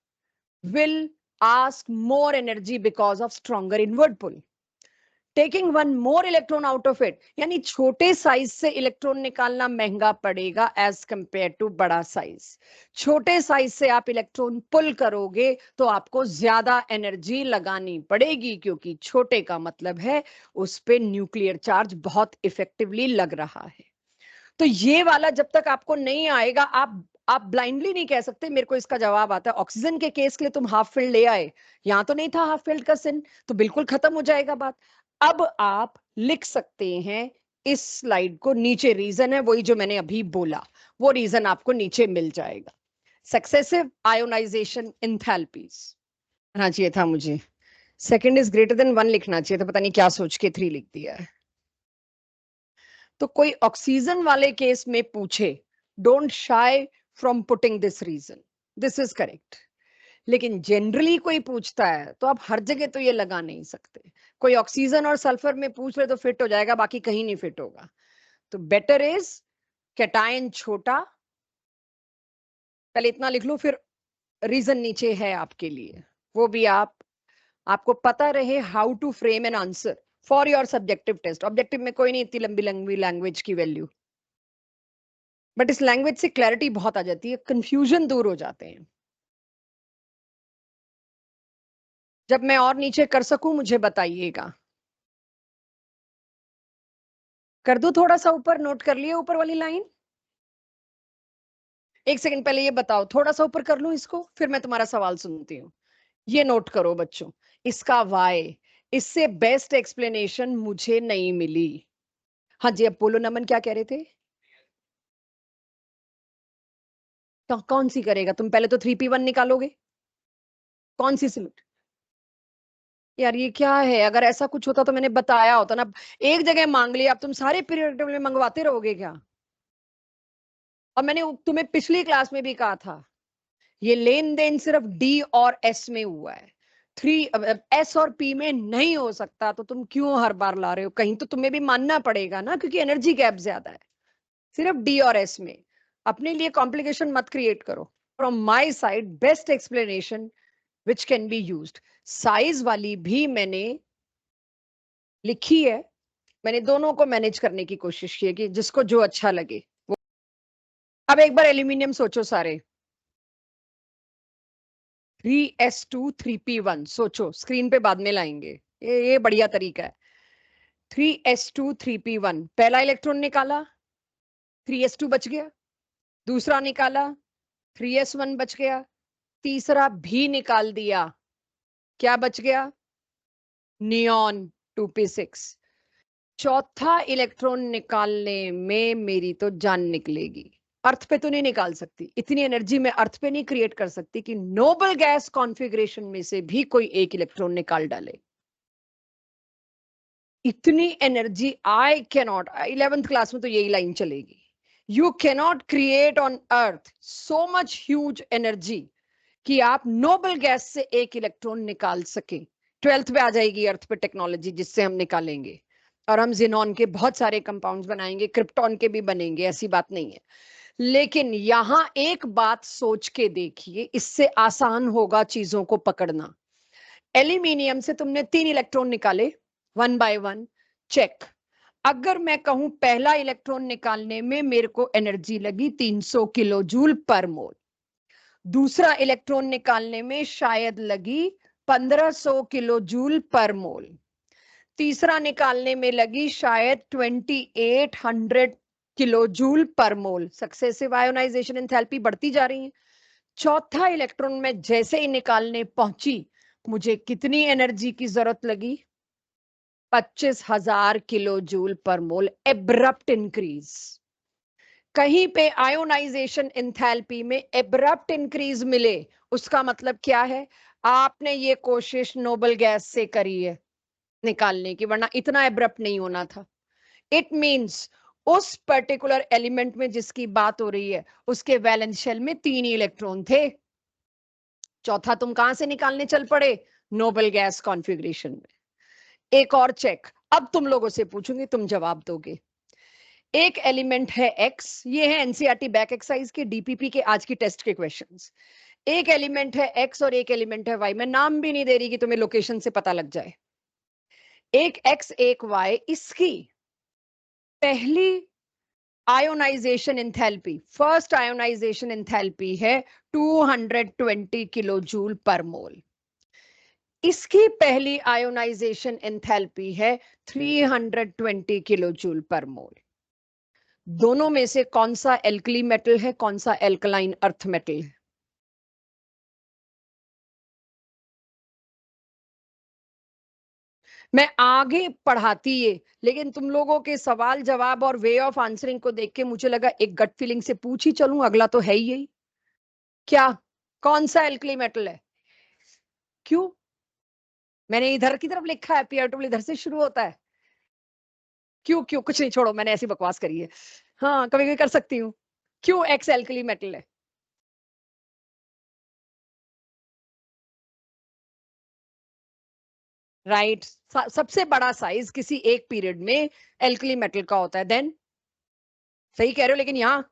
will ask more energy because of stronger inward pull. Taking one more electron out of it, यानी छोटे साइज से इलेक्ट्रॉन निकालना महंगा पड़ेगा एज कंपेयर टू बड़ा साइज। छोटे साइज से आप इलेक्ट्रॉन पुल करोगे तो आपको ज्यादा एनर्जी लगानी पड़ेगी, क्योंकि छोटे का मतलब है उस पे न्यूक्लियर चार्ज बहुत इफेक्टिवली लग रहा है। तो ये वाला जब तक आपको नहीं आएगा, आप ब्लाइंडली नहीं कह सकते मेरे को इसका जवाब आता है। ऑक्सीजन के केस के लिए तुम हाफ फील्ड ले आए, यहां तो नहीं था हाफ फील्ड का सिन, तो बिल्कुल खत्म हो जाएगा बात। अब आप लिख सकते हैं इस स्लाइड को, नीचे रीजन है वही जो मैंने अभी बोला, वो रीजन आपको नीचे मिल जाएगा। सक्सेसिव आयोनाइजेशन एंथैल्पीज ना चाहिए था मुझे, सेकंड इज ग्रेटर देन 1 लिखना चाहिए था, पता नहीं क्या सोच के 3 लिख दिया है। तो कोई ऑक्सीजन वाले केस में पूछे, don't shy from putting this reason, this is correct. लेकिन जनरली कोई पूछता है तो आप हर जगह तो ये लगा नहीं सकते। कोई ऑक्सीजन और सल्फर में पूछ ले तो फिट हो जाएगा, बाकी कहीं नहीं फिट होगा। तो बेटर इज कैटायन छोटा, पहले इतना लिख लो, फिर रीजन नीचे है आपके लिए, वो भी आपको पता रहे how to frame an answer for your subjective test. Objective में कोई नहीं इतनी लंबी लंबी लैंग्वेज की वैल्यू, बट इस लैंग्वेज से क्लैरिटी बहुत आ जाती है, कंफ्यूजन दूर हो जाते हैं। जब मैं और नीचे कर सकूं मुझे बताइएगा। कर दूं थोड़ा सा ऊपर, नोट कर लिए ऊपर वाली लाइन? एक सेकंड पहले ये बताओ, थोड़ा सा ऊपर कर लूं इसको, फिर मैं तुम्हारा सवाल सुनती हूँ। ये नोट करो बच्चों, इसका वाई, इससे बेस्ट एक्सप्लेनेशन मुझे नहीं मिली। हाँ जी, अब बोलो नमन क्या कह रहे थे? तो कौन सी करेगा? तुम पहले तो 3p1 निकालोगे, कौन सी सिमेट्री? यार ये क्या है? अगर ऐसा कुछ होता तो मैंने बताया होता ना। एक जगह मांग लिया, अब तुम सारे पीरियड में मंगवाते रहोगे क्या? और मैंने तुम्हें पिछली क्लास में भी कहा था, ये लेन देन सिर्फ डी और एस में हुआ है, 3 एस और पी में नहीं हो सकता। तो तुम क्यों हर बार ला रहे हो? कहीं तो तुम्हें भी मानना पड़ेगा ना, क्योंकि एनर्जी गैप ज्यादा है। सिर्फ डी और एस में अपने लिए कॉम्प्लिकेशन मत क्रिएट करो। From my side best explanation which can be used, size वाली भी मैंने लिखी है। मैंने दोनों को मैनेज करने की कोशिश की है कि जिसको जो अच्छा लगे वो। अब एक बार एल्यूमिनियम सोचो सारे, 3s2 3p1 सोचो, स्क्रीन पे बाद में लाएंगे, ये बढ़िया तरीका है। 3s2 3p1, पहला इलेक्ट्रॉन निकाला 3s2 बच गया, दूसरा निकाला 3s1 बच गया, तीसरा भी निकाल दिया, क्या बच गया? Neon 2p6। चौथा इलेक्ट्रॉन निकालने में मेरी तो जान निकलेगी। अर्थ पे तो नहीं निकाल सकती, इतनी एनर्जी में अर्थ पे नहीं क्रिएट कर सकती कि नोबल गैस कॉन्फ़िगरेशन में से भी कोई एक इलेक्ट्रॉन निकाल डाले। इतनी energy I cannot, 11th class में तो यही लाइन चलेगी, you cannot create on earth so much huge energy कि आप नोबल गैस से एक इलेक्ट्रॉन निकाल सके। 12th पे आ जाएगी अर्थ पे टेक्नोलॉजी जिससे हम निकालेंगे, और हम जिनॉन के बहुत सारे कंपाउंड्स बनाएंगे, क्रिप्टॉन के भी बनेंगे, ऐसी बात नहीं है। लेकिन यहां एक बात सोच के देखिए, इससे आसान होगा चीजों को पकड़ना। एल्यूमिनियम से तुमने 3 इलेक्ट्रॉन निकाले, 1 बाय 1, चेक। अगर मैं कहूं पहला इलेक्ट्रॉन निकालने में मेरे को एनर्जी लगी 300 किलो जूल पर मोल, दूसरा इलेक्ट्रॉन निकालने में शायद लगी 1500 किलो जूल पर मोल, तीसरा निकालने में लगी शायद 2800 किलो जूल पर मोल। सक्सेसिव आयोनाइजेशन एंथैल्पी बढ़ती जा रही है। चौथा इलेक्ट्रॉन में जैसे ही निकालने पहुंची, मुझे कितनी एनर्जी की जरूरत लगी? 25,000 किलो जूल पर मोल, एब्रप्ट इंक्रीज। कहीं पे आयोनाइजेशन एंथैल्पी में एब्रप्ट इंक्रीज मिले, उसका मतलब क्या है? आपने ये कोशिश नोबल गैस से करी है निकालने की, वरना इतना एब्रप्ट नहीं होना था। इट मींस उस पर्टिकुलर एलिमेंट में जिसकी बात हो रही है उसके वैलेंस शेल में 3 ही इलेक्ट्रॉन थे। चौथा तुम कहां से निकालने चल पड़े? नोबल गैस कॉन्फ़िगरेशन में। एक और चेक, अब तुम लोगों से पूछूंगी, तुम जवाब दोगे। एक एलिमेंट है एक्स, ये है एनसीईआरटी बैक एक्सरसाइज के, डीपीपी के आज की टेस्ट के क्वेश्चंस। एक एलिमेंट है एक्स और एक एलिमेंट है वाई, मैं नाम भी नहीं दे रही कि तुम्हें लोकेशन से पता लग जाए। एक x एक y, इसकी पहली ionisation enthalpy, first ionization enthalpy है 220 किलो जूल पर मोल। इसकी पहली आयोनाइजेशन एंथैल्पी है 320 किलो जूल पर मोल। दोनों में से कौन सा एल्कली मेटल है, कौन सा एल्कलाइन अर्थ मेटल है? मैं आगे पढ़ाती है, लेकिन तुम लोगों के सवाल जवाब और वे ऑफ आंसरिंग को देख के मुझे लगा एक गट फीलिंग से पूछ ही चलूं, अगला तो है ही यही। क्या, कौन सा एल्कली मेटल है? क्यों? मैंने इधर की तरफ लिखा है, पीआर टू इधर से शुरू होता है। क्यों क्यों? कुछ नहीं, छोड़ो, मैंने ऐसी बकवास करी है। हाँ, कभी कभी कर सकती हूँ। क्यों एक्स एल्कली मेटल है? राइट, सबसे बड़ा साइज किसी एक पीरियड में एल्कली मेटल का होता है। देन सही कह रहे हो, लेकिन यहां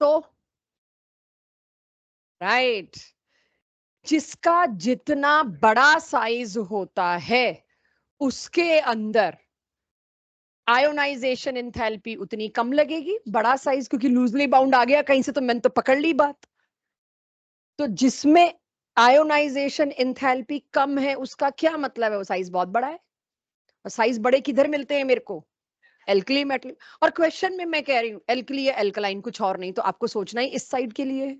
तो राइट, जिसका जितना बड़ा साइज होता है उसके अंदर आयोनाइजेशन एंथैल्पी उतनी कम लगेगी। बड़ा साइज क्योंकि लूजली बाउंड आ गया कहीं से, तो मैंने तो पकड़ ली बात। तो जिसमें आयोनाइजेशन एंथैल्पी कम है उसका क्या मतलब है? वो साइज बहुत बड़ा है। और साइज बड़े किधर मिलते हैं मेरे को? Alkali metal. और क्वेश्चन में मैं कह रही हूं एल्कली या एल्कलाइन, कुछ और नहीं, तो आपको सोचना ही इस साइड के लिए।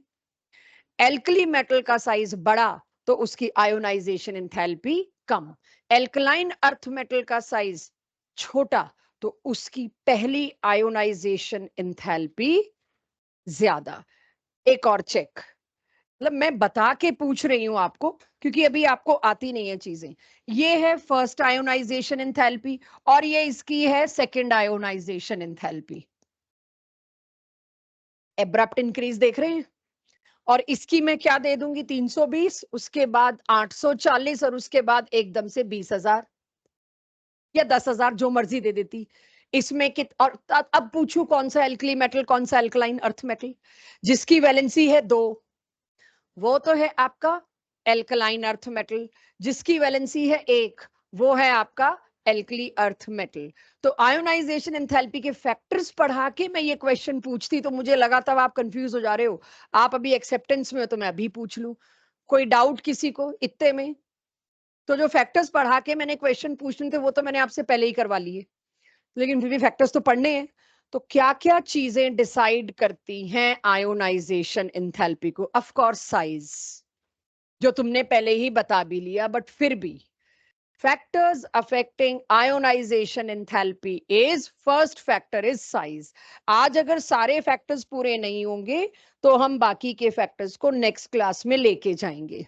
एल्कली मेटल का साइज बड़ा तो उसकी आयोनाइजेशन एंथैल्पी कम। एल्कलाइन अर्थ मेटल का साइज छोटा तो उसकी पहली आयोनाइजेशन एंथैल्पी ज्यादा। एक और चेक, मतलब मैं बता के पूछ रही हूं आपको, क्योंकि अभी आपको आती नहीं है चीजें। ये है फर्स्ट आयोनाइजेशन एंथैल्पी और ये इसकी है second ionisation enthalpy. Abrupt increase देख रहे हैं? और इसकी मैं क्या दे दूंगी? 320, उसके बाद 840 और उसके बाद एकदम से 20,000 या 10,000, जो मर्जी दे देती। इसमें कित और अब पूछू कौन सा एल्कली मेटल कौन सा एल्कलाइन अर्थ मेटल? जिसकी वैलेंसी है 2, वो तो है आपका एल्कलाइन अर्थ मेटल। जिसकी वैलेंसी है 1, वो है आपका एल्कली अर्थ मेटल। तो आयोनाइजेशन एंथैल्पी के फैक्टर्स पढ़ा के मैं ये क्वेश्चन पूछती तो मुझे लगा तब आप कंफ्यूज हो जा रहे हो। आप अभी एक्सेप्टेंस में हो तो मैं अभी पूछ लूं। कोई डाउट किसी को इतने में? तो जो फैक्टर्स पढ़ा के मैंने क्वेश्चन पूछने थे वो तो मैंने आपसे पहले ही करवा लिए, लेकिन फिर भी फैक्टर्स तो पढ़ने हैं। तो क्या क्या चीजें डिसाइड करती हैं आयोनाइजेशन एंथैल्पी को? ऑफ कोर्स साइज, जो तुमने पहले ही बता भी लिया, बट फिर भी factors affecting ionization enthalpy is first factor is size। आज अगर सारे फैक्टर्स पूरे नहीं होंगे तो हम बाकी के फैक्टर्स को नेक्स्ट क्लास में लेके जाएंगे।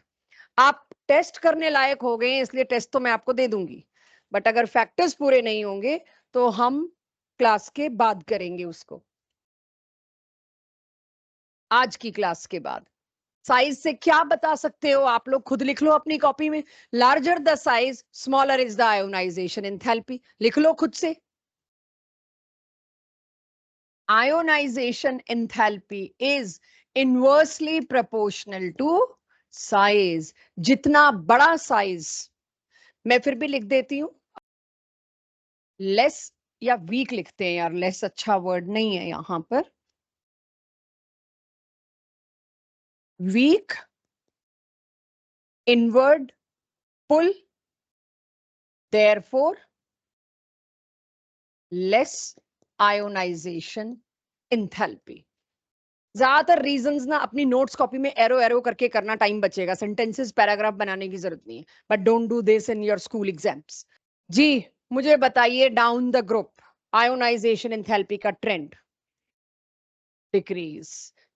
आप टेस्ट करने लायक हो गए इसलिए टेस्ट तो मैं आपको दे दूंगी, बट अगर फैक्टर्स पूरे नहीं होंगे तो हम क्लास के बाद करेंगे उसको, आज की क्लास के बाद। साइज से क्या बता सकते हो आप लोग? खुद लिख लो अपनी कॉपी में। Larger the size smaller is the ionisation enthalpy. लिख लो खुद से। Ionisation enthalpy is inversely proportional to size. जितना बड़ा साइज, मैं फिर भी लिख देती हूं, लेस या वीक लिखते हैं यार, लेस अच्छा वर्ड नहीं है यहां पर। वीक इनवर्ड पुल, therefore लेस आयोनाइजेशन एंथैल्पी। ज्यादातर रीजंस ना अपनी नोट्स कॉपी में एरो एरो करके करना, टाइम बचेगा, सेंटेंसेस पैराग्राफ बनाने की जरूरत नहीं है, but don't do this in your school exams. जी, मुझे बताइए down the group ionization enthalpy का ट्रेंड डिक्रीज।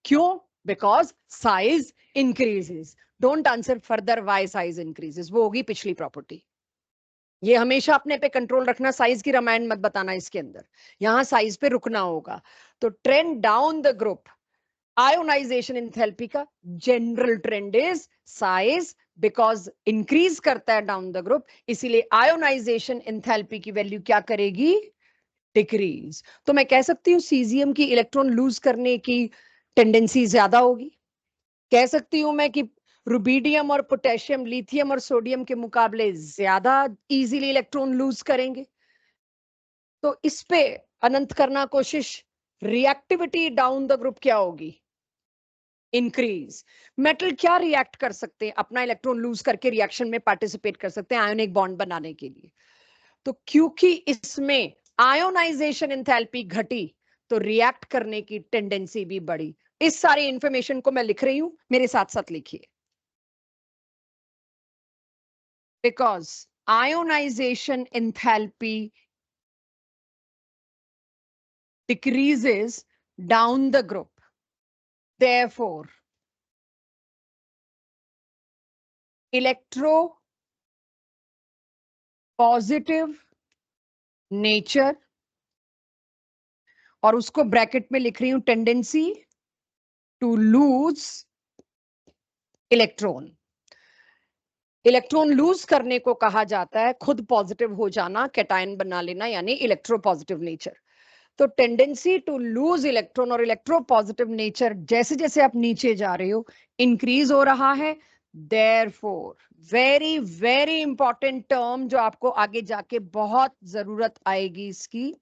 क्यों? Because size increases. Don't answer further why size increases, वो होगी पिछली प्रॉपर्टी। ये हमेशा अपने पे कंट्रोल रखना, साइज की रामायण मत बताना इसके अंदर, यहां साइज पे रुकना होगा। तो trend down the group ionization enthalpy का general trend is size, because increase करता है डाउन द ग्रुप, इसीलिए आयोनाइजेशन एंथैल्पी की वैल्यू क्या करेगी? डिक्रीज। तो मैं कह सकती हूँ सीजियम की इलेक्ट्रॉन लूज करने की टेंडेंसी ज्यादा होगी। कह सकती हूं मैं कि रुबीडियम और पोटेशियम लिथियम और सोडियम के मुकाबले ज्यादा इजीली इलेक्ट्रॉन लूज करेंगे। तो इस पे अनंत करना कोशिश, रिएक्टिविटी डाउन द ग्रुप क्या होगी? इंक्रीज। मेटल क्या रिएक्ट कर सकते हैं? अपना इलेक्ट्रॉन लूज करके रिएक्शन में पार्टिसिपेट कर सकते हैं आयोनिक बॉन्ड बनाने के लिए। तो क्योंकि इसमें आयोनाइजेशन एंथैल्पी घटी तो रिएक्ट करने की टेंडेंसी भी बढ़ी। इस सारी इंफॉर्मेशन को मैं लिख रही हूं, मेरे साथ साथ लिखिए। Because ionisation enthalpy decreases down the group, therefore electropositive nature, और उसको ब्रैकेट में लिख रही हूं tendency to lose electron. Electron lose करने को कहा जाता है खुद पॉजिटिव हो जाना, कैटायन बना लेना, यानी इलेक्ट्रोपॉजिटिव नेचर। तो टेंडेंसी टू लूज इलेक्ट्रॉन और इलेक्ट्रोपॉजिटिव नेचर जैसे जैसे आप नीचे जा रहे हो इंक्रीज हो रहा है। Therefore very very important term जो आपको आगे जाके बहुत जरूरत आएगी इसकी,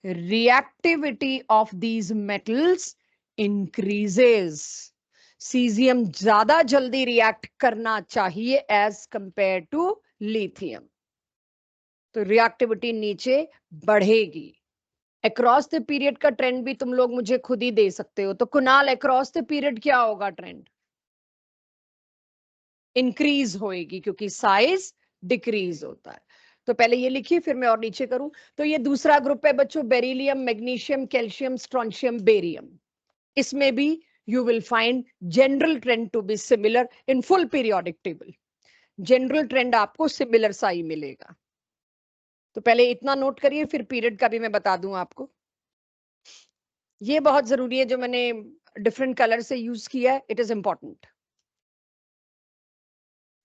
reactivity of these metals increases. Caesium ज्यादा जल्दी रिएक्ट करना चाहिए एज कंपेयर टू लिथियम, तो रिएक्टिविटी नीचे बढ़ेगी। अक्रॉस द पीरियड का ट्रेंड भी तुम लोग मुझे खुद ही दे सकते हो। तो कुणाल अक्रॉस द पीरियड क्या होगा ट्रेंड? इंक्रीज होएगी क्योंकि साइज डिक्रीज होता है। तो पहले ये लिखिए फिर मैं और नीचे करूं। तो ये दूसरा ग्रुप है बच्चों, beryllium, magnesium, calcium, strontium, barium. इसमें भी you will find general trend to be similar in full periodic table. General trend आपको सिमिलर सा ही मिलेगा। तो पहले इतना नोट करिए, फिर पीरियड का भी मैं बता दूं आपको। ये बहुत जरूरी है, जो मैंने डिफरेंट कलर से यूज किया है, इट इज इंपॉर्टेंट।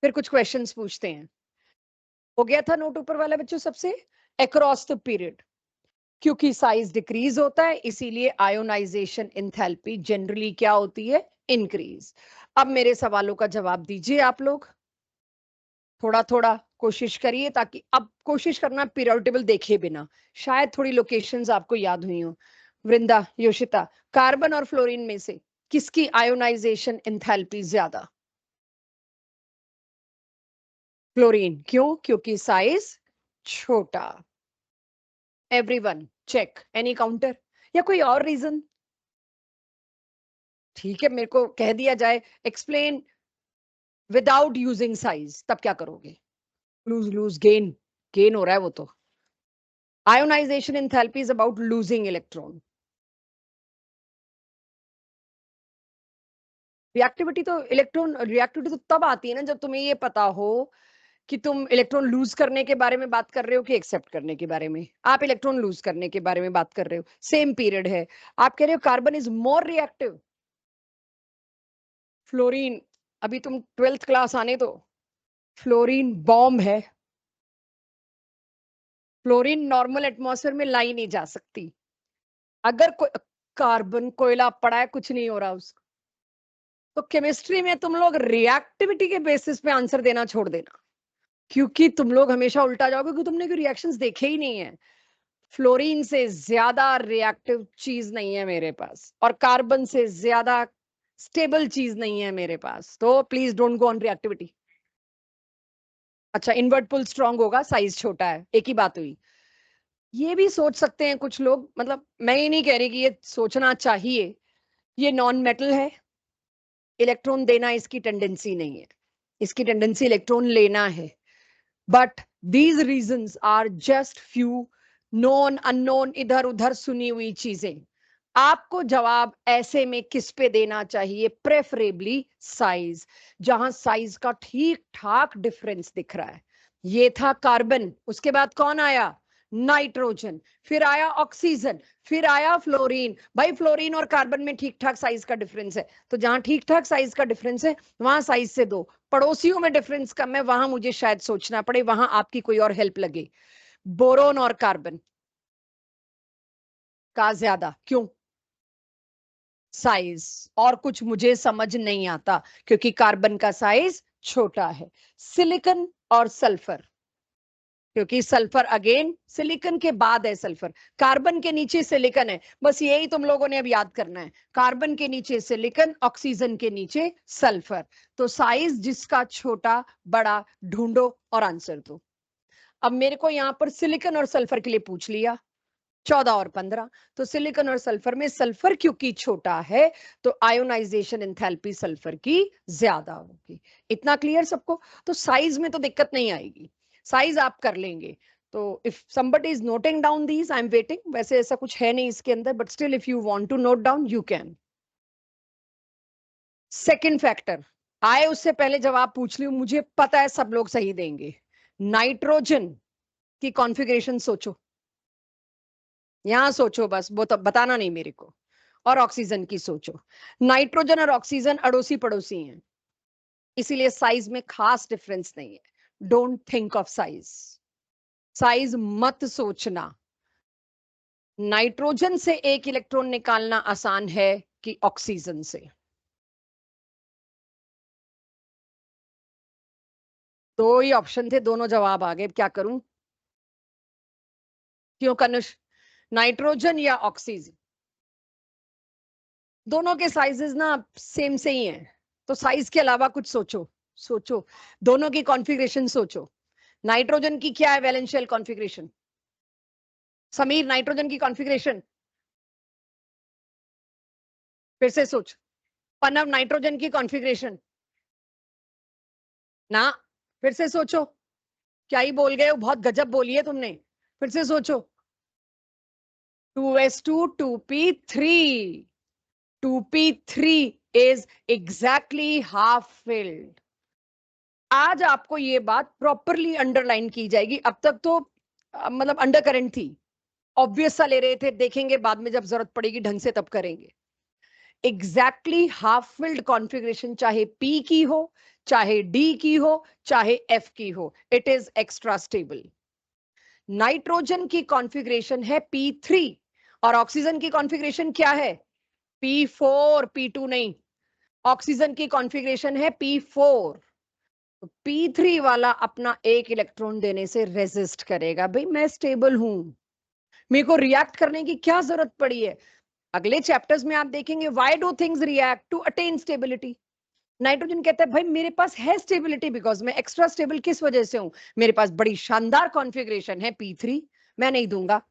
फिर कुछ क्वेश्चंस पूछते हैं। हो गया था नोट ऊपर वाला बच्चों सबसे? अक्रॉस द पीरियड क्योंकि साइज डिक्रीज होता है इसीलिए आयोनाइजेशन एंथैल्पी जनरली क्या होती है? इंक्रीज। अब मेरे सवालों का जवाब दीजिए आप लोग, थोड़ा थोड़ा कोशिश करिए, ताकि अब कोशिश करना पीरियड टेबल देखे बिना, शायद थोड़ी लोकेशंस आपको याद हुई हो। वृंदा, योशिता, कार्बन और फ्लोरीन में से किसकी आयोनाइजेशन एंथैल्पी ज्यादा? फ्लोरीन। क्यों? क्योंकि साइज छोटा। एवरीवन चेक, एनी काउंटर या कोई और रीजन? ठीक है, मेरे को कह दिया जाए एक्सप्लेन विदाउट यूजिंग साइज, तब क्या करोगे? लूज लूज गेन, गेन हो रहा है वो तो। Ionization enthalpy is about losing electron. Reactivity तो रिएक्टिविटी तो तब आती है ना जब तुम्हें ये पता हो कि तुम इलेक्ट्रॉन लूज करने के बारे में बात कर रहे हो कि एक्सेप्ट करने के बारे में। आप इलेक्ट्रॉन लूज करने के बारे में बात कर रहे हो, सेम पीरियड है। आप कह रहे हो carbon is more reactive. Fluorine, अभी तुम 12th क्लास आने दो, फ्लोरीन बॉम्ब है। फ्लोरीन नॉर्मल एटमॉस्फेयर में लाई नहीं जा सकती। अगर कोई कार्बन कोयला पड़ा है, कुछ नहीं हो रहा उसको। तो केमिस्ट्री में तुम लोग रिएक्टिविटी के बेसिस पे आंसर देना छोड़ देना, क्योंकि तुम लोग हमेशा उल्टा जाओगे क्योंकि तुमने कोई रिएक्शंस देखे ही नहीं है। फ्लोरीन से ज्यादा रिएक्टिव चीज नहीं है मेरे पास, और कार्बन से ज्यादा स्टेबल चीज नहीं है मेरे पास। तो please don't go on reactivity. अच्छा, इनवर्ट पुल स्ट्रांग होगा, साइज छोटा है, एक ही बात हुई। ये भी सोच सकते हैं कुछ लोग, मतलब मैं ये नहीं कह रही कि ये सोचना चाहिए। ये नॉन मेटल है, इलेक्ट्रॉन देना इसकी टेंडेंसी नहीं है, इसकी टेंडेंसी इलेक्ट्रॉन लेना है। But these reasons are just few known unknown, इधर उधर सुनी हुई चीजें। आपको जवाब ऐसे में किस पे देना चाहिए? प्रेफरेबली साइज, जहां साइज का ठीक ठाक डिफरेंस दिख रहा है। ये था कार्बन, उसके बाद कौन आया? नाइट्रोजन, फिर आया ऑक्सीजन, फिर आया फ्लोरीन। भाई फ्लोरीन और कार्बन में ठीक ठाक साइज का डिफरेंस है, तो जहां ठीक ठाक साइज का डिफरेंस है वहां साइज से दो। पड़ोसियों में डिफरेंस कम है, वहां मुझे शायद सोचना पड़े, वहां आपकी कोई और हेल्प लगे। बोरोन और कार्बन का ज्यादा क्यों? साइज, और कुछ मुझे समझ नहीं आता क्योंकि कार्बन का साइज छोटा है। सिलिकॉन और सल्फर, क्योंकि सल्फर अगेन सिलिकॉन के बाद है सल्फर, कार्बन के नीचे सिलिकॉन है, बस यही तुम लोगों ने अब याद करना है, कार्बन के नीचे सिलिकॉन, ऑक्सीजन के नीचे सल्फर। तो साइज जिसका छोटा बड़ा ढूंढो और आंसर दो। अब मेरे को यहां पर सिलिकॉन और सल्फर के लिए पूछ लिया, 14 और 15, तो सिलिकॉन और सल्फर में सल्फर क्योंकि छोटा है तो आयोनाइजेशन एंथैल्पी सल्फर की ज्यादा होगी। इतना क्लियर सबको? तो साइज में तो दिक्कत नहीं आएगी, साइज आप कर लेंगे। तो if somebody is noting down these, I am waiting. वैसे ऐसा कुछ है नहीं इसके अंदर, but still if you want to note down you can. Second factor आए उससे पहले जवाब पूछ लियो, मुझे पता है सब लोग सही देंगे। नाइट्रोजन की कॉन्फ़िगरेशन सोचो, यहां सोचो बस, वो तो बताना नहीं मेरे को। और ऑक्सीजन की सोचो। नाइट्रोजन और ऑक्सीजन अड़ोसी पड़ोसी हैं, इसीलिए साइज में खास डिफरेंस नहीं है। Don't think of size, size मत सोचना। नाइट्रोजन से एक इलेक्ट्रॉन निकालना आसान है कि ऑक्सीजन से? दो ही ऑप्शन थे, दोनों जवाब आ गए, क्या करूं? क्यों कनुष? नाइट्रोजन या ऑक्सीजन? दोनों के साइजेस ना सेम से ही हैं, तो साइज के अलावा कुछ सोचो। सोचो, दोनों की कॉन्फ़िगरेशन सोचो। नाइट्रोजन की क्या है वैलेंशियल कॉन्फ़िगरेशन? समीर, नाइट्रोजन की कॉन्फ़िगरेशन फिर से सोच। पनव, नाइट्रोजन की कॉन्फ़िगरेशन ना, फिर से सोचो। क्या ही बोल गए हो, बहुत गजब बोली है तुमने, फिर से सोचो। 2s2 2p3, 2p3 is exactly half filled। आज आपको ये बात प्रॉपरली अंडरलाइन की जाएगी, अब तक तो मतलब अंडर करंट थी, ऑब्वियस सा ले रहे थे, देखेंगे बाद में जब जरूरत पड़ेगी ढंग से तब करेंगे। एग्जैक्टली हाफ फिल्ड कॉन्फ़िगरेशन चाहे P की हो, चाहे D की हो, चाहे F की हो, it is extra stable. Nitrogen की कॉन्फ़िगरेशन है P3 और ऑक्सीजन की कॉन्फ़िगरेशन क्या है? P4, P2 नहीं, ऑक्सीजन की कॉन्फ़िगरेशन है P4। तो P3 वाला अपना एक इलेक्ट्रॉन देने से रेजिस्ट करेगा, भाई मैं स्टेबल हूं, मेरे को रिएक्ट करने की क्या जरूरत पड़ी है? अगले चैप्टर्स में आप देखेंगे why do things react to attain stability. Nitrogen कहता है भाई मेरे पास है स्टेबिलिटी बिकॉज मैं एक्स्ट्रा स्टेबल किस वजह से हूं, मेरे पास बड़ी शानदार कॉन्फ़िगरेशन है P3, मैं नहीं दूंगा।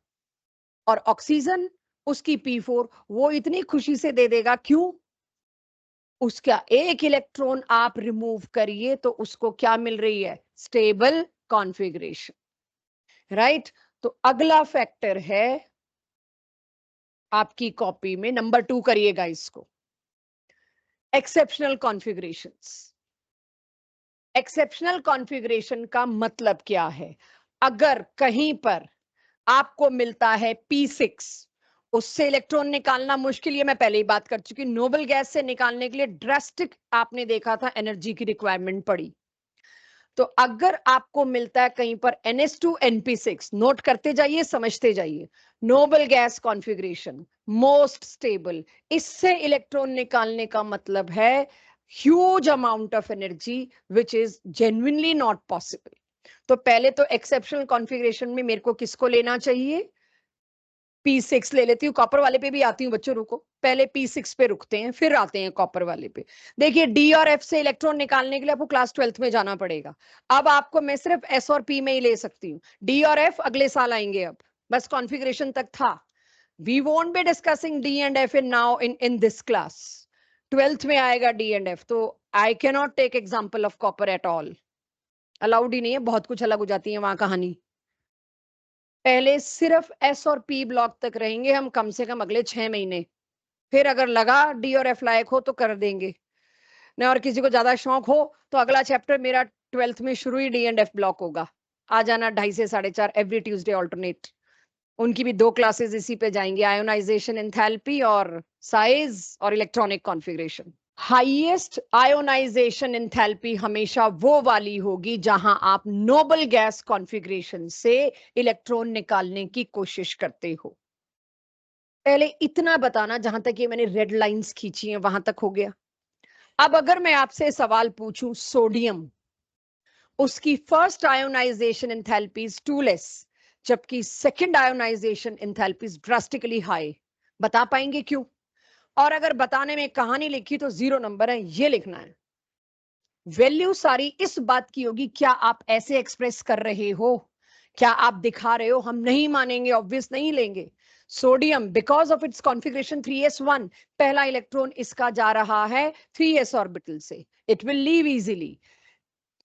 और ऑक्सीजन उसकी P4 वो इतनी खुशी से दे देगा, क्यों? उसका एक इलेक्ट्रॉन आप रिमूव करिए तो उसको क्या मिल रही है? Stable configuration, right. तो अगला फैक्टर है आपकी कॉपी में, नंबर 2 करिएगा इसको, एक्सेप्शनल कॉन्फ़िगरेशंस। एक्सेप्शनल कॉन्फ़िगरेशन का मतलब क्या है? अगर कहीं पर आपको मिलता है P6, उससे इलेक्ट्रॉन निकालना मुश्किल, ये मैं पहले ही बात कर चुकी। नोबल गैस से निकालने के लिए ड्रास्टिक आपने देखा था एनर्जी की रिक्वायरमेंट पड़ी। तो अगर आपको मिलता है कहीं पर NH2 NP6, नोट करते जाइए, समझते जाइए, noble gas configuration most stable, इससे इलेक्ट्रॉन निकालने का मतलब है huge amount of energy which is genuinely not possible. तो पहले तो एक्सेप्शनल कॉन्फ़िगरेशन में मेरे को किसको लेना चाहिए? P6 ले लेती हूँ, कॉपर वाले पे भी आती हूँ बच्चों, रुको, पहले P6 पे रुकते हैं फिर आते हैं कॉपर वाले पे। देखिए D और F से इलेक्ट्रॉन निकालने के लिए आपको क्लास 12th में जाना पड़ेगा। अब आपको मैं सिर्फ S और P में ही ले सकती हूँ, D और F अगले साल आएंगे। अब बस कॉन्फ़िगरेशन तक था। We won't be discussing D and F in now in this class. 12th में आएगा D एंड F, तो I can not take example of copper at all, allowed ही नहीं है, बहुत कुछ अलग हो जाती है वहां कहानी। पहले सिर्फ S और P ब्लॉक तक रहेंगे हम कम से कम अगले 6 महीने, फिर अगर लगा D और F लायक हो तो कर देंगे ना, और किसी को ज्यादा शौक हो तो अगला चैप्टर मेरा 12th में शुरू ही D एंड F ब्लॉक होगा। आ जाना 2:30 से 4:30 एवरी ट्यूसडे ऑल्टरनेट, उनकी भी 2 क्लासेस इसी पे जाएंगे, आयोनाइजेशन एंथैल्पी और साइज और electronic configuration. Highest ionisation enthalpy हमेशा वो वाली होगी जहां आप नोबल गैस कॉन्फ़िगरेशन से इलेक्ट्रॉन निकालने की कोशिश करते हो। पहले इतना बताना, जहां तक ये मैंने रेड लाइंस खींची हैं वहां तक हो गया। अब अगर मैं आपसे सवाल पूछूं सोडियम, उसकी first ionisation enthalpy is 2 less, जबकि second ionisation enthalpy is drastically high, बता पाएंगे क्यों? और अगर बताने में कहानी लिखी तो 0 नंबर है, ये लिखना है। वैल्यू सारी इस बात की होगी, क्या आप ऐसे एक्सप्रेस कर रहे हो, क्या आप दिखा रहे हो, हम नहीं मानेंगे, ऑब्वियस नहीं लेंगे। Sodium because of its configuration 3s1, पहला इलेक्ट्रॉन इसका जा रहा है 3s ऑर्बिटल से, इट विल लीव इजीली,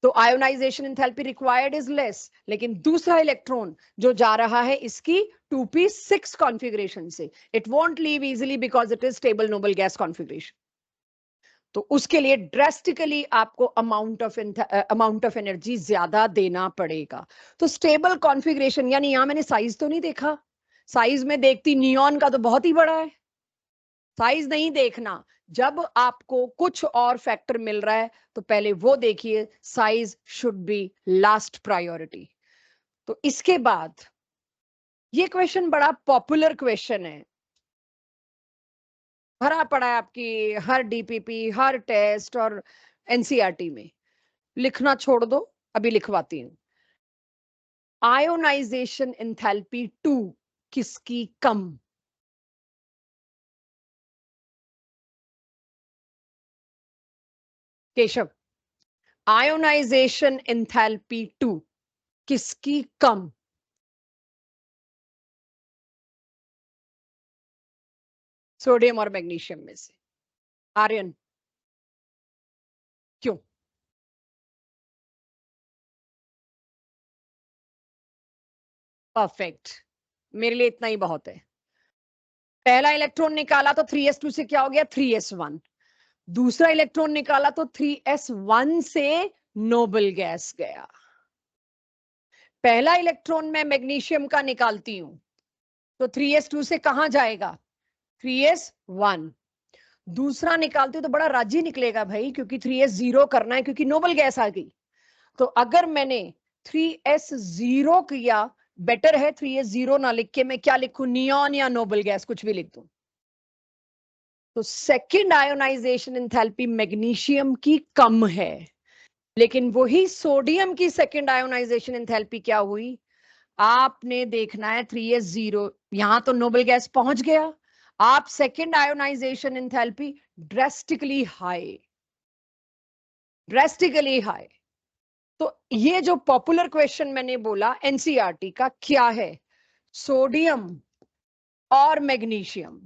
तो ionization enthalpy required is less. लेकिन दूसरा इलेक्ट्रॉन जो जा रहा है इसकी 2p6 कॉन्फ़िगरेशन से, it won't leave easily because it is stable noble gas configuration, तो उसके लिए ड्रेस्टिकली आपको अमाउंट ऑफ एनर्जी ज्यादा देना पड़ेगा। तो स्टेबल कॉन्फ़िगरेशन, यानी यहां मैंने साइज तो नहीं देखा, साइज में देखती नियॉन का तो बहुत ही बड़ा है, साइज नहीं देखना। जब आपको कुछ और फैक्टर मिल रहा है तो पहले वो देखिए, size should be last priority. तो इसके बाद ये क्वेश्चन बड़ा पॉपुलर क्वेश्चन है, भरा पड़ा है आपकी हर डीपीपी, हर टेस्ट और एनसीईआरटी में। लिखना छोड़ दो, अभी लिखवाती हूं। आयोनाइजेशन एंथैल्पी 2 किसकी कम? केशव, आयोनाइजेशन एंथैल्पी 2 किसकी कम? सोडियम और मैग्नीशियम में से। आर्यन, क्यों? परफेक्ट, मेरे लिए इतना ही बहुत है। पहला इलेक्ट्रॉन निकाला तो 3s2 से क्या हो गया 3s1, दूसरा इलेक्ट्रॉन निकाला तो 3s1 से नोबल गैस गया। पहला इलेक्ट्रॉन मैं मैग्नीशियम का निकालती हूं तो 3s2 से कहां जाएगा 3s1, दूसरा निकालती हूं तो बड़ा राजी निकलेगा भाई, क्योंकि 3s0 करना है, क्योंकि नोबल गैस आ गई। तो अगर मैंने 3s0 किया, बेटर है 3s0 ना लिख के मैं क्या लिखूं, नियॉन या नोबल गैस, कुछ भी लिख दूं। तो सेकंड आयोनाइजेशन एंथैल्पी मैग्नीशियम की कम है, लेकिन वही सोडियम की सेकंड आयोनाइजेशन एंथैल्पी क्या हुई, आपने देखना है 3s0, यहां तो नोबल गैस पहुंच गया, आप second ionisation enthalpy drastically high, drastically high. तो ये जो पॉपुलर क्वेश्चन मैंने बोला एनसीईआरटी का क्या है, सोडियम और मैग्नीशियम,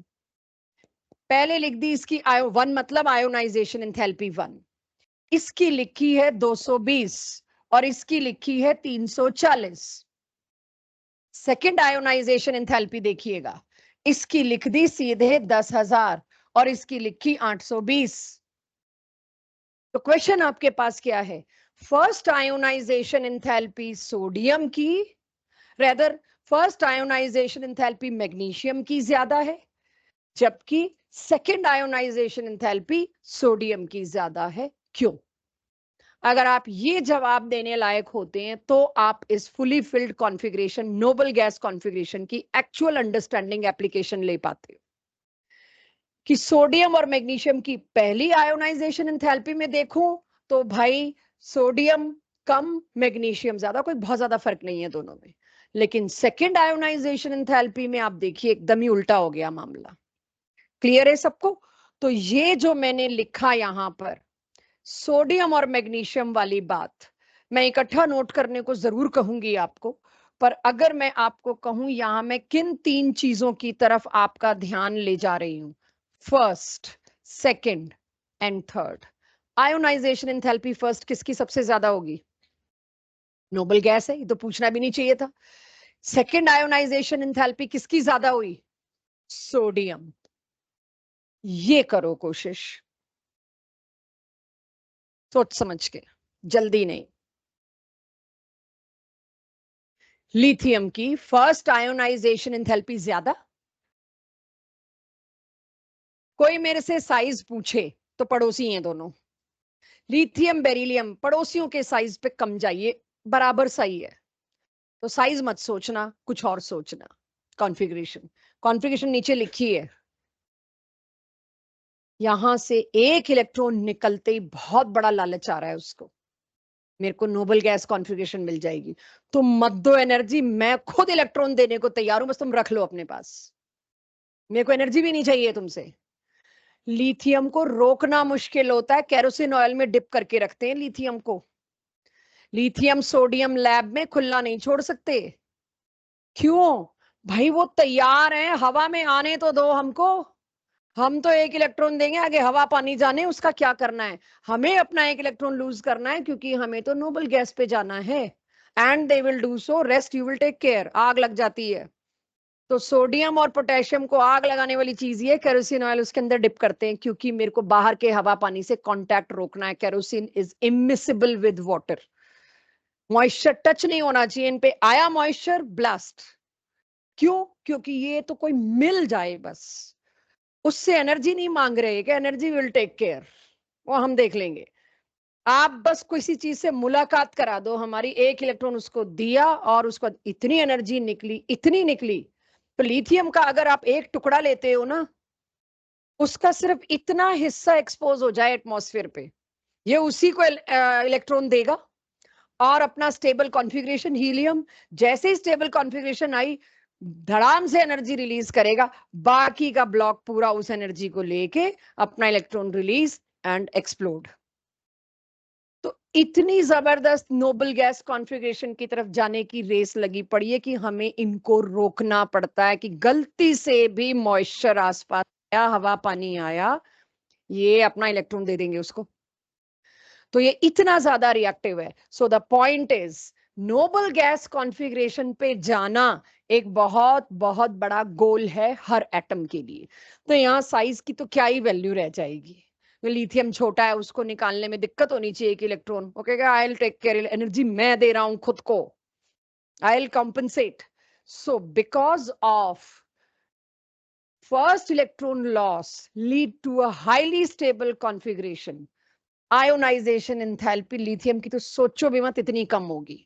पहले लिख दी इसकी आयो 1 मतलब आयोनाइजेशन एंथैल्पी 1, इसकी लिखी है 220 और इसकी लिखी है 340। सेकेंड आयोनाइजेशन एंथैल्पी देखिएगा, इसकी लिख दी सीधे 10,000 और इसकी लिखी 820। तो क्वेश्चन आपके पास क्या है, फर्स्ट आयोनाइजेशन एंथैल्पी सोडियम की, rather first ionization enthalpy magnesium की ज्यादा है, जबकि सेकेंड आयोनाइजेशन एंथैल्पी सोडियम की ज्यादा है, क्यों? अगर आप ये जवाब देने लायक होते हैं तो आप इस fully filled configuration noble gas configuration की एक्चुअल अंडरस्टैंडिंग एप्लीकेशन ले पाते हो कि सोडियम और मैग्नीशियम की पहली आयोनाइजेशन एंथैल्पी में देखूं तो भाई सोडियम कम मैग्नीशियम ज्यादा, कोई बहुत ज्यादा फर्क नहीं है दोनों में। लेकिन सेकेंड आयोनाइजेशन एंथैल्पी में आप देखिए एकदम ही उल्टा हो गया मामला। क्लियर है सबको? तो ये जो मैंने लिखा यहां पर सोडियम और मैग्नीशियम वाली बात, मैं इकट्ठा नोट करने को जरूर कहूंगी आपको, पर अगर मैं आपको कहूं यहां मैं किन 3 चीजों की तरफ आपका ध्यान ले जा रही हूं, first, second and third. Ionisation enthalpy first किसकी सबसे ज्यादा होगी? नोबल गैस है, ये तो पूछना भी नहीं चाहिए था। सेकंड आयोनाइजेशन एंथैल्पी किसकी ज्यादा हुई? सोडियम। ये करो कोशिश, सोच समझ के, जल्दी नहीं। लिथियम की फर्स्ट आयोनाइजेशन एंथैल्पी ज्यादा, कोई मेरे से साइज पूछे तो पड़ोसी हैं दोनों, लिथियम बेरिलियम पड़ोसियों के साइज पे कम जाइए, बराबर सही है। तो साइज मत सोचना, कुछ और सोचना। कॉन्फ़िगरेशन नीचे लिखी है। यहां से एक इलेक्ट्रॉन निकलते ही बहुत बड़ा लालच आ रहा है उसको, मेरे को नोबल गैस कॉन्फ़िगरेशन मिल जाएगी। तुम मत दो एनर्जी, मैं खुद इलेक्ट्रॉन देने को तैयार हूं, बस तुम रख लो अपने पास, मेरे को एनर्जी भी नहीं चाहिए तुमसे। लिथियम को रोकना मुश्किल होता है, केरोसिन ऑयल में डिप करके रखते हैं लिथियम को। लिथियम सोडियम लैब में खुला नहीं छोड़ सकते। क्यों भाई? वो तैयार है, हवा में आने तो दो हमको, हम तो एक इलेक्ट्रॉन देंगे, आगे हवा पानी जाने उसका क्या करना है, हमें अपना एक इलेक्ट्रॉन लूज करना है, क्योंकि हमें तो नोबल गैस पे जाना है। And they will do so, rest you will take care. आग लग जाती है तो सोडियम और पोटेशियम को आग लगाने वाली चीज ये केरोसिन ऑयल उसके अंदर डिप करते हैं, क्योंकि मेरे को बाहर के हवा पानी से कांटेक्ट रोकना है। Kerosene is immiscible with water, moisture touch नहीं होना चाहिए इन पे, आया मॉइस्चर ब्लास्ट। क्यों? क्योंकि ये तो कोई मिल जाए बस, उससे एनर्जी नहीं मांग रहे कि एनर्जी विल टेक केयर, वो हम देख लेंगे। आप बस किसी चीज से मुलाकात करा दो हमारी, एक इलेक्ट्रॉन उसको दिया और उसको इतनी एनर्जी निकली, इतनी निकली। तो लिथियम का अगर आप एक टुकड़ा लेते हो ना, उसका सिर्फ इतना हिस्सा एक्सपोज हो जाए एटमॉस्फेयर पे, ये उसी को इलेक्ट्रॉन देगा और अपना स्टेबल कॉन्फ़िगरेशन हीलियम, जैसे ही स्टेबल कॉन्फ़िगरेशन आई धड़ाम से एनर्जी रिलीज करेगा, बाकी का ब्लॉक पूरा उस एनर्जी को लेके अपना इलेक्ट्रॉन रिलीज एंड एक्सप्लोड। तो इतनी जबरदस्त नोबल गैस कॉन्फ़िगरेशन की तरफ जाने की रेस लगी पड़ी है कि हमें इनको रोकना पड़ता है कि गलती से भी मॉइस्चर आसपास आया, हवा पानी आया, ये अपना इलेक्ट्रॉन दे देंगे उसको। तो ये इतना ज्यादा रिएक्टिव है। So the point is, noble gas configuration पे जाना एक बहुत बहुत बड़ा गोल है हर एटम के लिए। तो यहाँ साइज की तो क्या ही वैल्यू रह जाएगी। लिथियम छोटा है, उसको निकालने में दिक्कत होनी चाहिए एक इलेक्ट्रॉन, वो कहेगा I will take care, energy मैं दे रहा हूं खुद को, I will compensate. So because of first electron loss lead to a highly stable configuration, ionisation enthalpy lithium की तो सोचो भी मत इतनी कम होगी।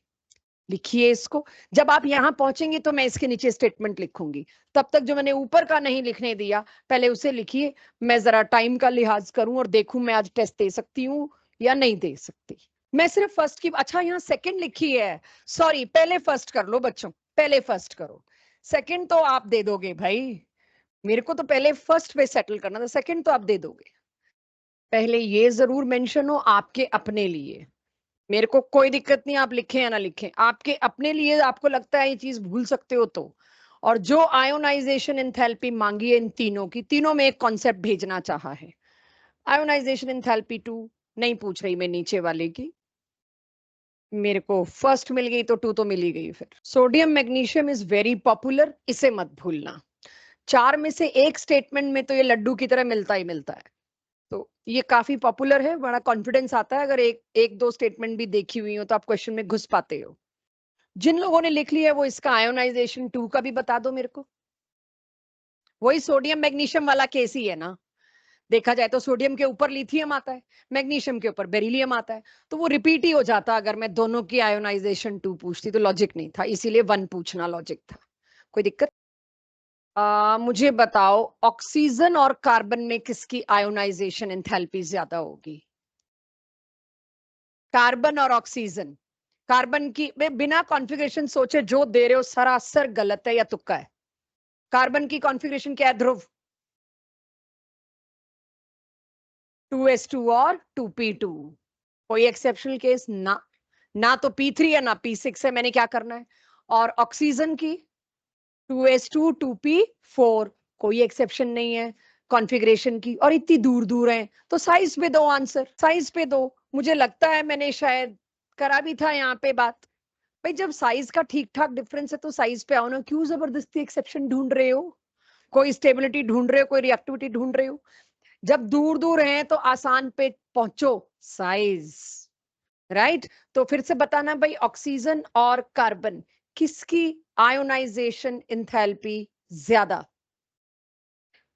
लिखिए इसको, जब आप यहां पहुंचेंगे तो मैं इसके नीचे स्टेटमेंट लिखूंगी, तब तक जो मैंने ऊपर का नहीं लिखने दिया पहले उसे लिखिए। मैं जरा टाइम का लिहाज करूं और देखूं मैं आज टेस्ट दे सकती हूं या नहीं दे सकती। मैं सिर्फ फर्स्ट की, अच्छा यहाँ सेकंड लिखी है, सॉरी, पहले फर्स्ट कर लो बच्चों, पहले फर्स्ट करो, सेकंड तो आप दे दोगे भाई, मेरे को तो पहले फर्स्ट पे सेटल करना था, सेकंड तो आप दे दोगे। पहले ये जरूर मेंशन हो आपके अपने लिए, मेरे को कोई दिक्कत नहीं आप लिखें या ना लिखें, आपके अपने लिए आपको लगता है ये चीज भूल सकते हो तो। और जो आयोनाइजेशन एंथैल्पी मांगी है इन तीनों की, तीनों में एक कॉन्सेप्ट भेजना चाहा है। आयोनाइजेशन एंथैल्पी 2 नहीं पूछ रही मैं नीचे वाले की, मेरे को फर्स्ट मिल गई तो 2 तो मिल ही गई। फिर sodium magnesium is very popular, इसे मत भूलना। 4 में से एक स्टेटमेंट में तो ये लड्डू की तरह मिलता ही मिलता है, तो ये काफी पॉपुलर है, बड़ा कॉन्फिडेंस आता है अगर एक दो स्टेटमेंट भी देखी हुई हो तो आप क्वेश्चन में घुस पाते हो। जिन लोगों ने लिख लिया है वो इसका आयोनाइजेशन 2 का भी बता दो मेरे को। वही सोडियम मैग्नीशियम वाला केस ही है ना, देखा जाए तो सोडियम के ऊपर लिथियम आता है, मैग्नीशियम के ऊपर बेरिलियम आता है, तो वो रिपीट ही हो जाता। अगर मैं दोनों की आयोनाइजेशन 2 पूछती तो लॉजिक नहीं था, इसीलिए 1 पूछना लॉजिक था। कोई दिक्कत? मुझे बताओ ऑक्सीजन और कार्बन में किसकी आयोनाइजेशन एंथैल्पी ज्यादा होगी? कार्बन और ऑक्सीजन। कार्बन की बिना कॉन्फ़िगरेशन सोचे जो दे रहे हो सरासर गलत है या तुक्का है। कार्बन की कॉन्फ़िगरेशन क्या है ध्रुव? 2s2 और 2p2। कोई एक्सेप्शनल केस ना, ना तो p3 है ना p6 है, मैंने क्या करना है? और ऑक्सीजन की 2s2 2p4, कोई एक्सेप्शन नहीं है कॉन्फ़िगरेशन की, और इतनी दूर दूर है तो साइज पे दो, आंसर साइज पे दो। मुझे लगता है मैंने शायद करा भी था यहाँ पे बात, भाई जब साइज का ठीक ठाक डिफरेंस है तो साइज पे आओ ना, क्यों जबरदस्ती एक्सेप्शन ढूंढ रहे हो? कोई स्टेबिलिटी ढूंढ रहे हो, कोई रिएक्टिविटी ढूंढ रहे हो? जब दूर दूर हैं तो आसान पे पहुंचो, साइज, राइट? तो फिर से बताना भाई, ऑक्सीजन और कार्बन किसकी आयोनाइजेशन एंथैल्पी ज्यादा?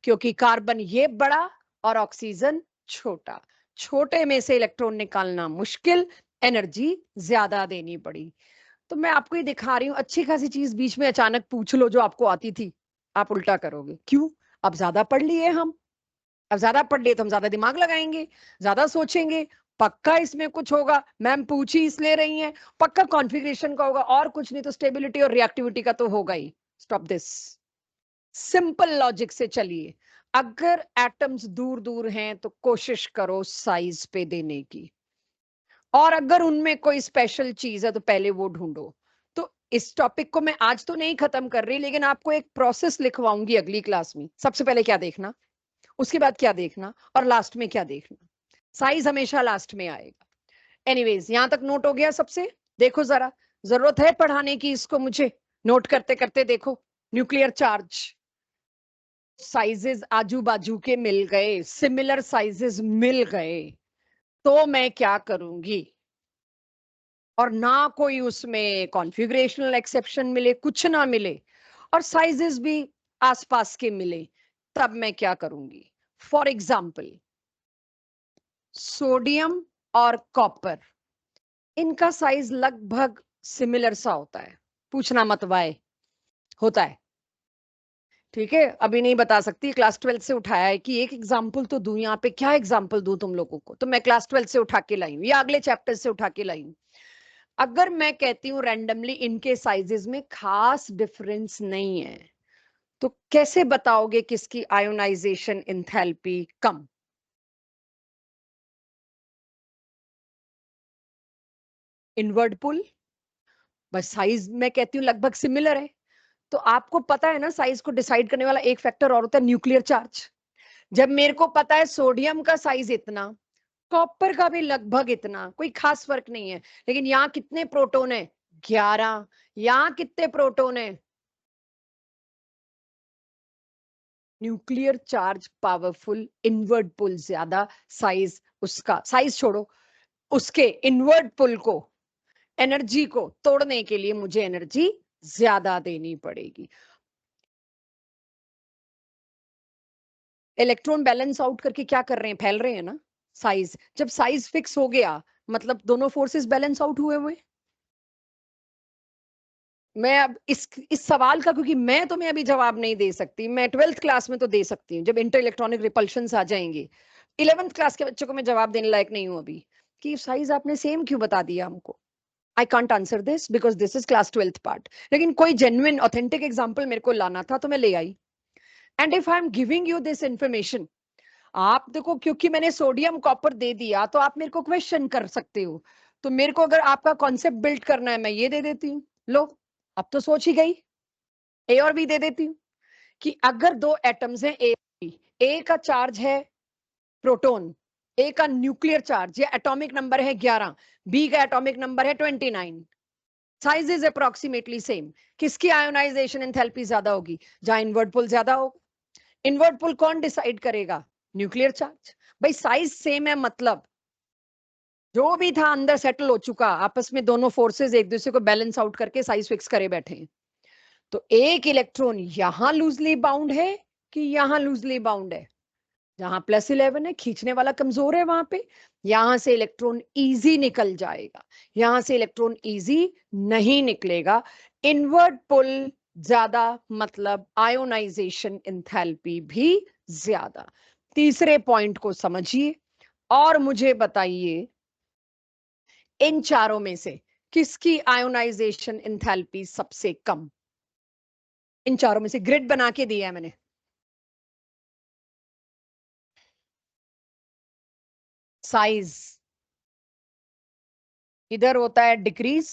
क्योंकि कार्बन ये बड़ा और ऑक्सीजन छोटा, छोटे में से इलेक्ट्रॉन निकालना मुश्किल, एनर्जी ज्यादा देनी पड़ी। तो मैं आपको ये दिखा रही हूँ, अच्छी खासी चीज बीच में अचानक पूछ लो जो आपको आती थी, आप उल्टा करोगे। क्यों? अब ज्यादा पढ़ लिए हम, अब ज्यादा पढ़ लिए तो हम ज्यादा दिमाग लगाएंगे, ज्यादा सोचेंगे, पक्का इसमें कुछ होगा। मैम पूछ ही इसलिए रही हैं, पक्का कॉन्फ़िगरेशन का होगा, और कुछ नहीं तो स्टेबिलिटी और रिएक्टिविटी का तो होगा ही। स्टॉप दिस, सिंपल लॉजिक से चलिए। अगर एटम्स दूर दूर हैं तो कोशिश करो साइज पे देने की, और अगर उनमें कोई स्पेशल चीज है तो पहले वो ढूंढो। तो इस टॉपिक को मैं आज तो नहीं खत्म कर रही, लेकिन आपको एक प्रोसेस लिखवाऊंगी अगली क्लास में। सबसे पहले क्या देखना, उसके बाद क्या देखना, और लास्ट में क्या देखना। साइज हमेशा लास्ट में आएगा। एनीवेज, यहां तक नोट हो गया सबसे? देखो जरा, जरूरत है पढ़ाने की इसको मुझे? नोट करते करते देखो। न्यूक्लियर चार्ज, साइजेस आजू बाजू के मिल गए, सिमिलर साइजेस मिल गए, तो मैं क्या करूंगी? और ना कोई उसमें कॉन्फ़िगरेशनल एक्सेप्शन मिले, कुछ ना मिले, और साइजेस भी आसपास के मिले, तब मैं क्या करूंगी? फॉर एग्जाम्पल, सोडियम और कॉपर, इनका साइज लगभग सिमिलर सा होता है। पूछना मत वाई, होता है। ठीक है, अभी नहीं बता सकती, क्लास 12 से उठाया है कि एक एग्जाम्पल तो दूं। यहाँ पे क्या एग्जाम्पल दूं तुम लोगों को? तो मैं क्लास 12 से उठा के लाई हूँ या अगले चैप्टर से उठा के लाई हूँ। अगर मैं कहती हूँ रैंडमली इनके साइजेस में खास डिफरेंस नहीं है, तो कैसे बताओगे किसकी आयोनाइजेशन एंथैल्पी कम? इनवर्ड पुल, बस साइज मैं कहती हूँ लगभग सिमिलर है। तो आपको पता है ना, साइज को डिसाइड करने वाला एक फैक्टर और होता है, न्यूक्लियर चार्ज। जब मेरे को पता है सोडियम का साइज इतना, कॉपर का भी लगभग इतना, कोई खास फर्क नहीं है, लेकिन यहाँ कितने प्रोटॉन है? 11। यहाँ कितने प्रोटॉन है? न्यूक्लियर चार्ज पावरफुल, इनवर्ड पुल ज्यादा, साइज उसका, साइज छोड़ो, उसके इनवर्ड पुल को, एनर्जी को तोड़ने के लिए मुझे एनर्जी ज्यादा देनी पड़ेगी। इलेक्ट्रॉन बैलेंस आउट करके क्या कर रहे हैं? फैल रहे हैं ना। साइज, जब साइज फिक्स हो गया मतलब दोनों फोर्सेस बैलेंस आउट हुए हुए। मैं अब इस सवाल का, क्योंकि मैं तुम्हें अभी जवाब नहीं दे सकती, मैं 12th क्लास में तो दे सकती हूँ जब इंटर इलेक्ट्रॉनिक रिपल्शंस आ जाएंगे। 11th क्लास के बच्चों को मैं जवाब देने लायक नहीं हूँ अभी कि साइज आपने सेम क्यों बता दिया हमको। I can't answer this because this is class 12th part. लेकिन कोई जेन्युइन ऑथेंटिक एग्जाम्पल मेरे को लाना था तो मैं ले आई। And if I am giving you this information, आप देखो, क्योंकि मैंने सोडियम कॉपर दे दिया तो आप मेरे को क्वेश्चन कर सकते हो। तो मेरे को अगर आपका कॉन्सेप्ट बिल्ड करना है, मैं ये दे देती हूँ, लो, अब तो सोच ही गई। ए और बी दे देती हूँ कि अगर दो एटम्स हैं ए बी, ए का चार्ज है प्रोटॉन, ए का न्यूक्लियर चार्ज या एटॉमिक नंबर है 11, बी का एटॉमिक नंबर है 29, साइज इज अप्रोक्सीमेटली सेम, किसकी आयोनाइजेशन एंथैल्पी ज्यादा होगी? जहां इनवर्ट पुल ज्यादा होगा। इनवर्ट पुल कौन डिसाइड करेगा? Nuclear charge. भाई साइज सेम है मतलब जो भी था अंदर सेटल हो चुका, आपस में दोनों फोर्सेस एक दूसरे को बैलेंस आउट करके साइज फिक्स करे बैठे हैं। तो एक इलेक्ट्रॉन यहां लूजली बाउंड है कि यहां लूजली बाउंड है? जहां +11 है, खींचने वाला कमजोर है वहां पे, यहां से इलेक्ट्रॉन इजी निकल जाएगा, यहां से इलेक्ट्रॉन इजी नहीं निकलेगा। इनवर्ट पुल ज्यादा मतलब आयोनाइजेशन एंथैल्पी भी ज्यादा। तीसरे पॉइंट को समझिए और मुझे बताइए, इन चारों में से किसकी आयोनाइजेशन एंथैल्पी सबसे कम? इन चारों में से ग्रिड बना के दिया है मैंने। साइज इधर होता है डिक्रीज,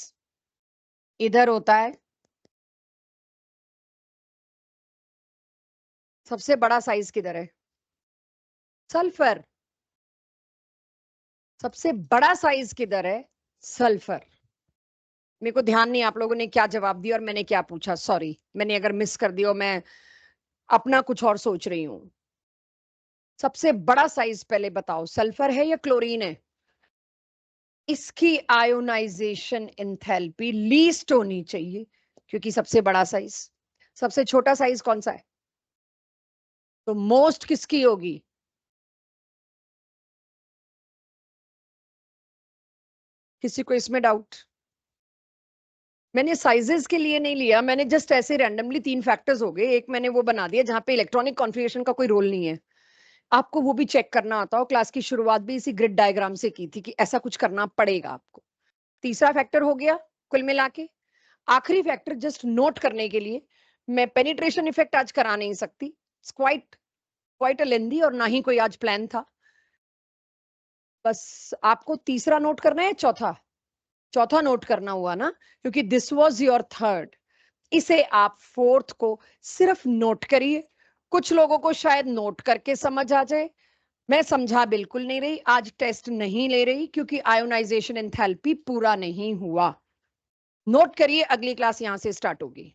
इधर होता है, सबसे बड़ा साइज किधर है? सल्फर। सबसे बड़ा साइज किधर है? सल्फर। मेरे को ध्यान नहीं आप लोगों ने क्या जवाब दिया और मैंने क्या पूछा, सॉरी मैंने अगर मिस कर दिया, मैं अपना कुछ और सोच रही हूँ। सबसे बड़ा साइज पहले बताओ, सल्फर है या क्लोरीन है? इसकी आयोनाइजेशन एंथैल्पी लीस्ट होनी चाहिए क्योंकि सबसे बड़ा साइज। सबसे छोटा साइज कौन सा है? तो मोस्ट किसकी होगी? किसी को इसमें डाउट? मैंने साइजेस के लिए नहीं लिया, मैंने जस्ट ऐसे रैंडमली 3 फैक्टर्स हो गए, एक मैंने वो बना दिया जहां पे इलेक्ट्रॉनिक कॉन्फ़िगरेशन का कोई रोल नहीं है। आपको वो भी चेक करना आता हो, क्लास की शुरुआत भी इसी ग्रिड डायग्राम से की थी कि ऐसा कुछ करना पड़ेगा आपको। तीसरा फैक्टर हो गया कुल मिला के। आखिरी फैक्टर जस्ट नोट करने के लिए, मैं पेनिट्रेशन इफेक्ट आज करा नहीं सकती, इट्स क्वाइट क्वाइट अ लेंदी, और ना ही कोई आज प्लान था। बस आपको तीसरा नोट करना है, चौथा चौथा नोट करना हुआ ना, क्योंकि दिस वाज योर थर्ड। इसे आप फोर्थ को सिर्फ नोट करिए। कुछ लोगों को शायद नोट करके समझ आ जाए, मैं समझा बिल्कुल नहीं रही, आज टेस्ट नहीं ले रही क्योंकि आयोनाइजेशन एंथैल्पी पूरा नहीं हुआ। नोट करिए, अगली क्लास यहां से स्टार्ट होगी।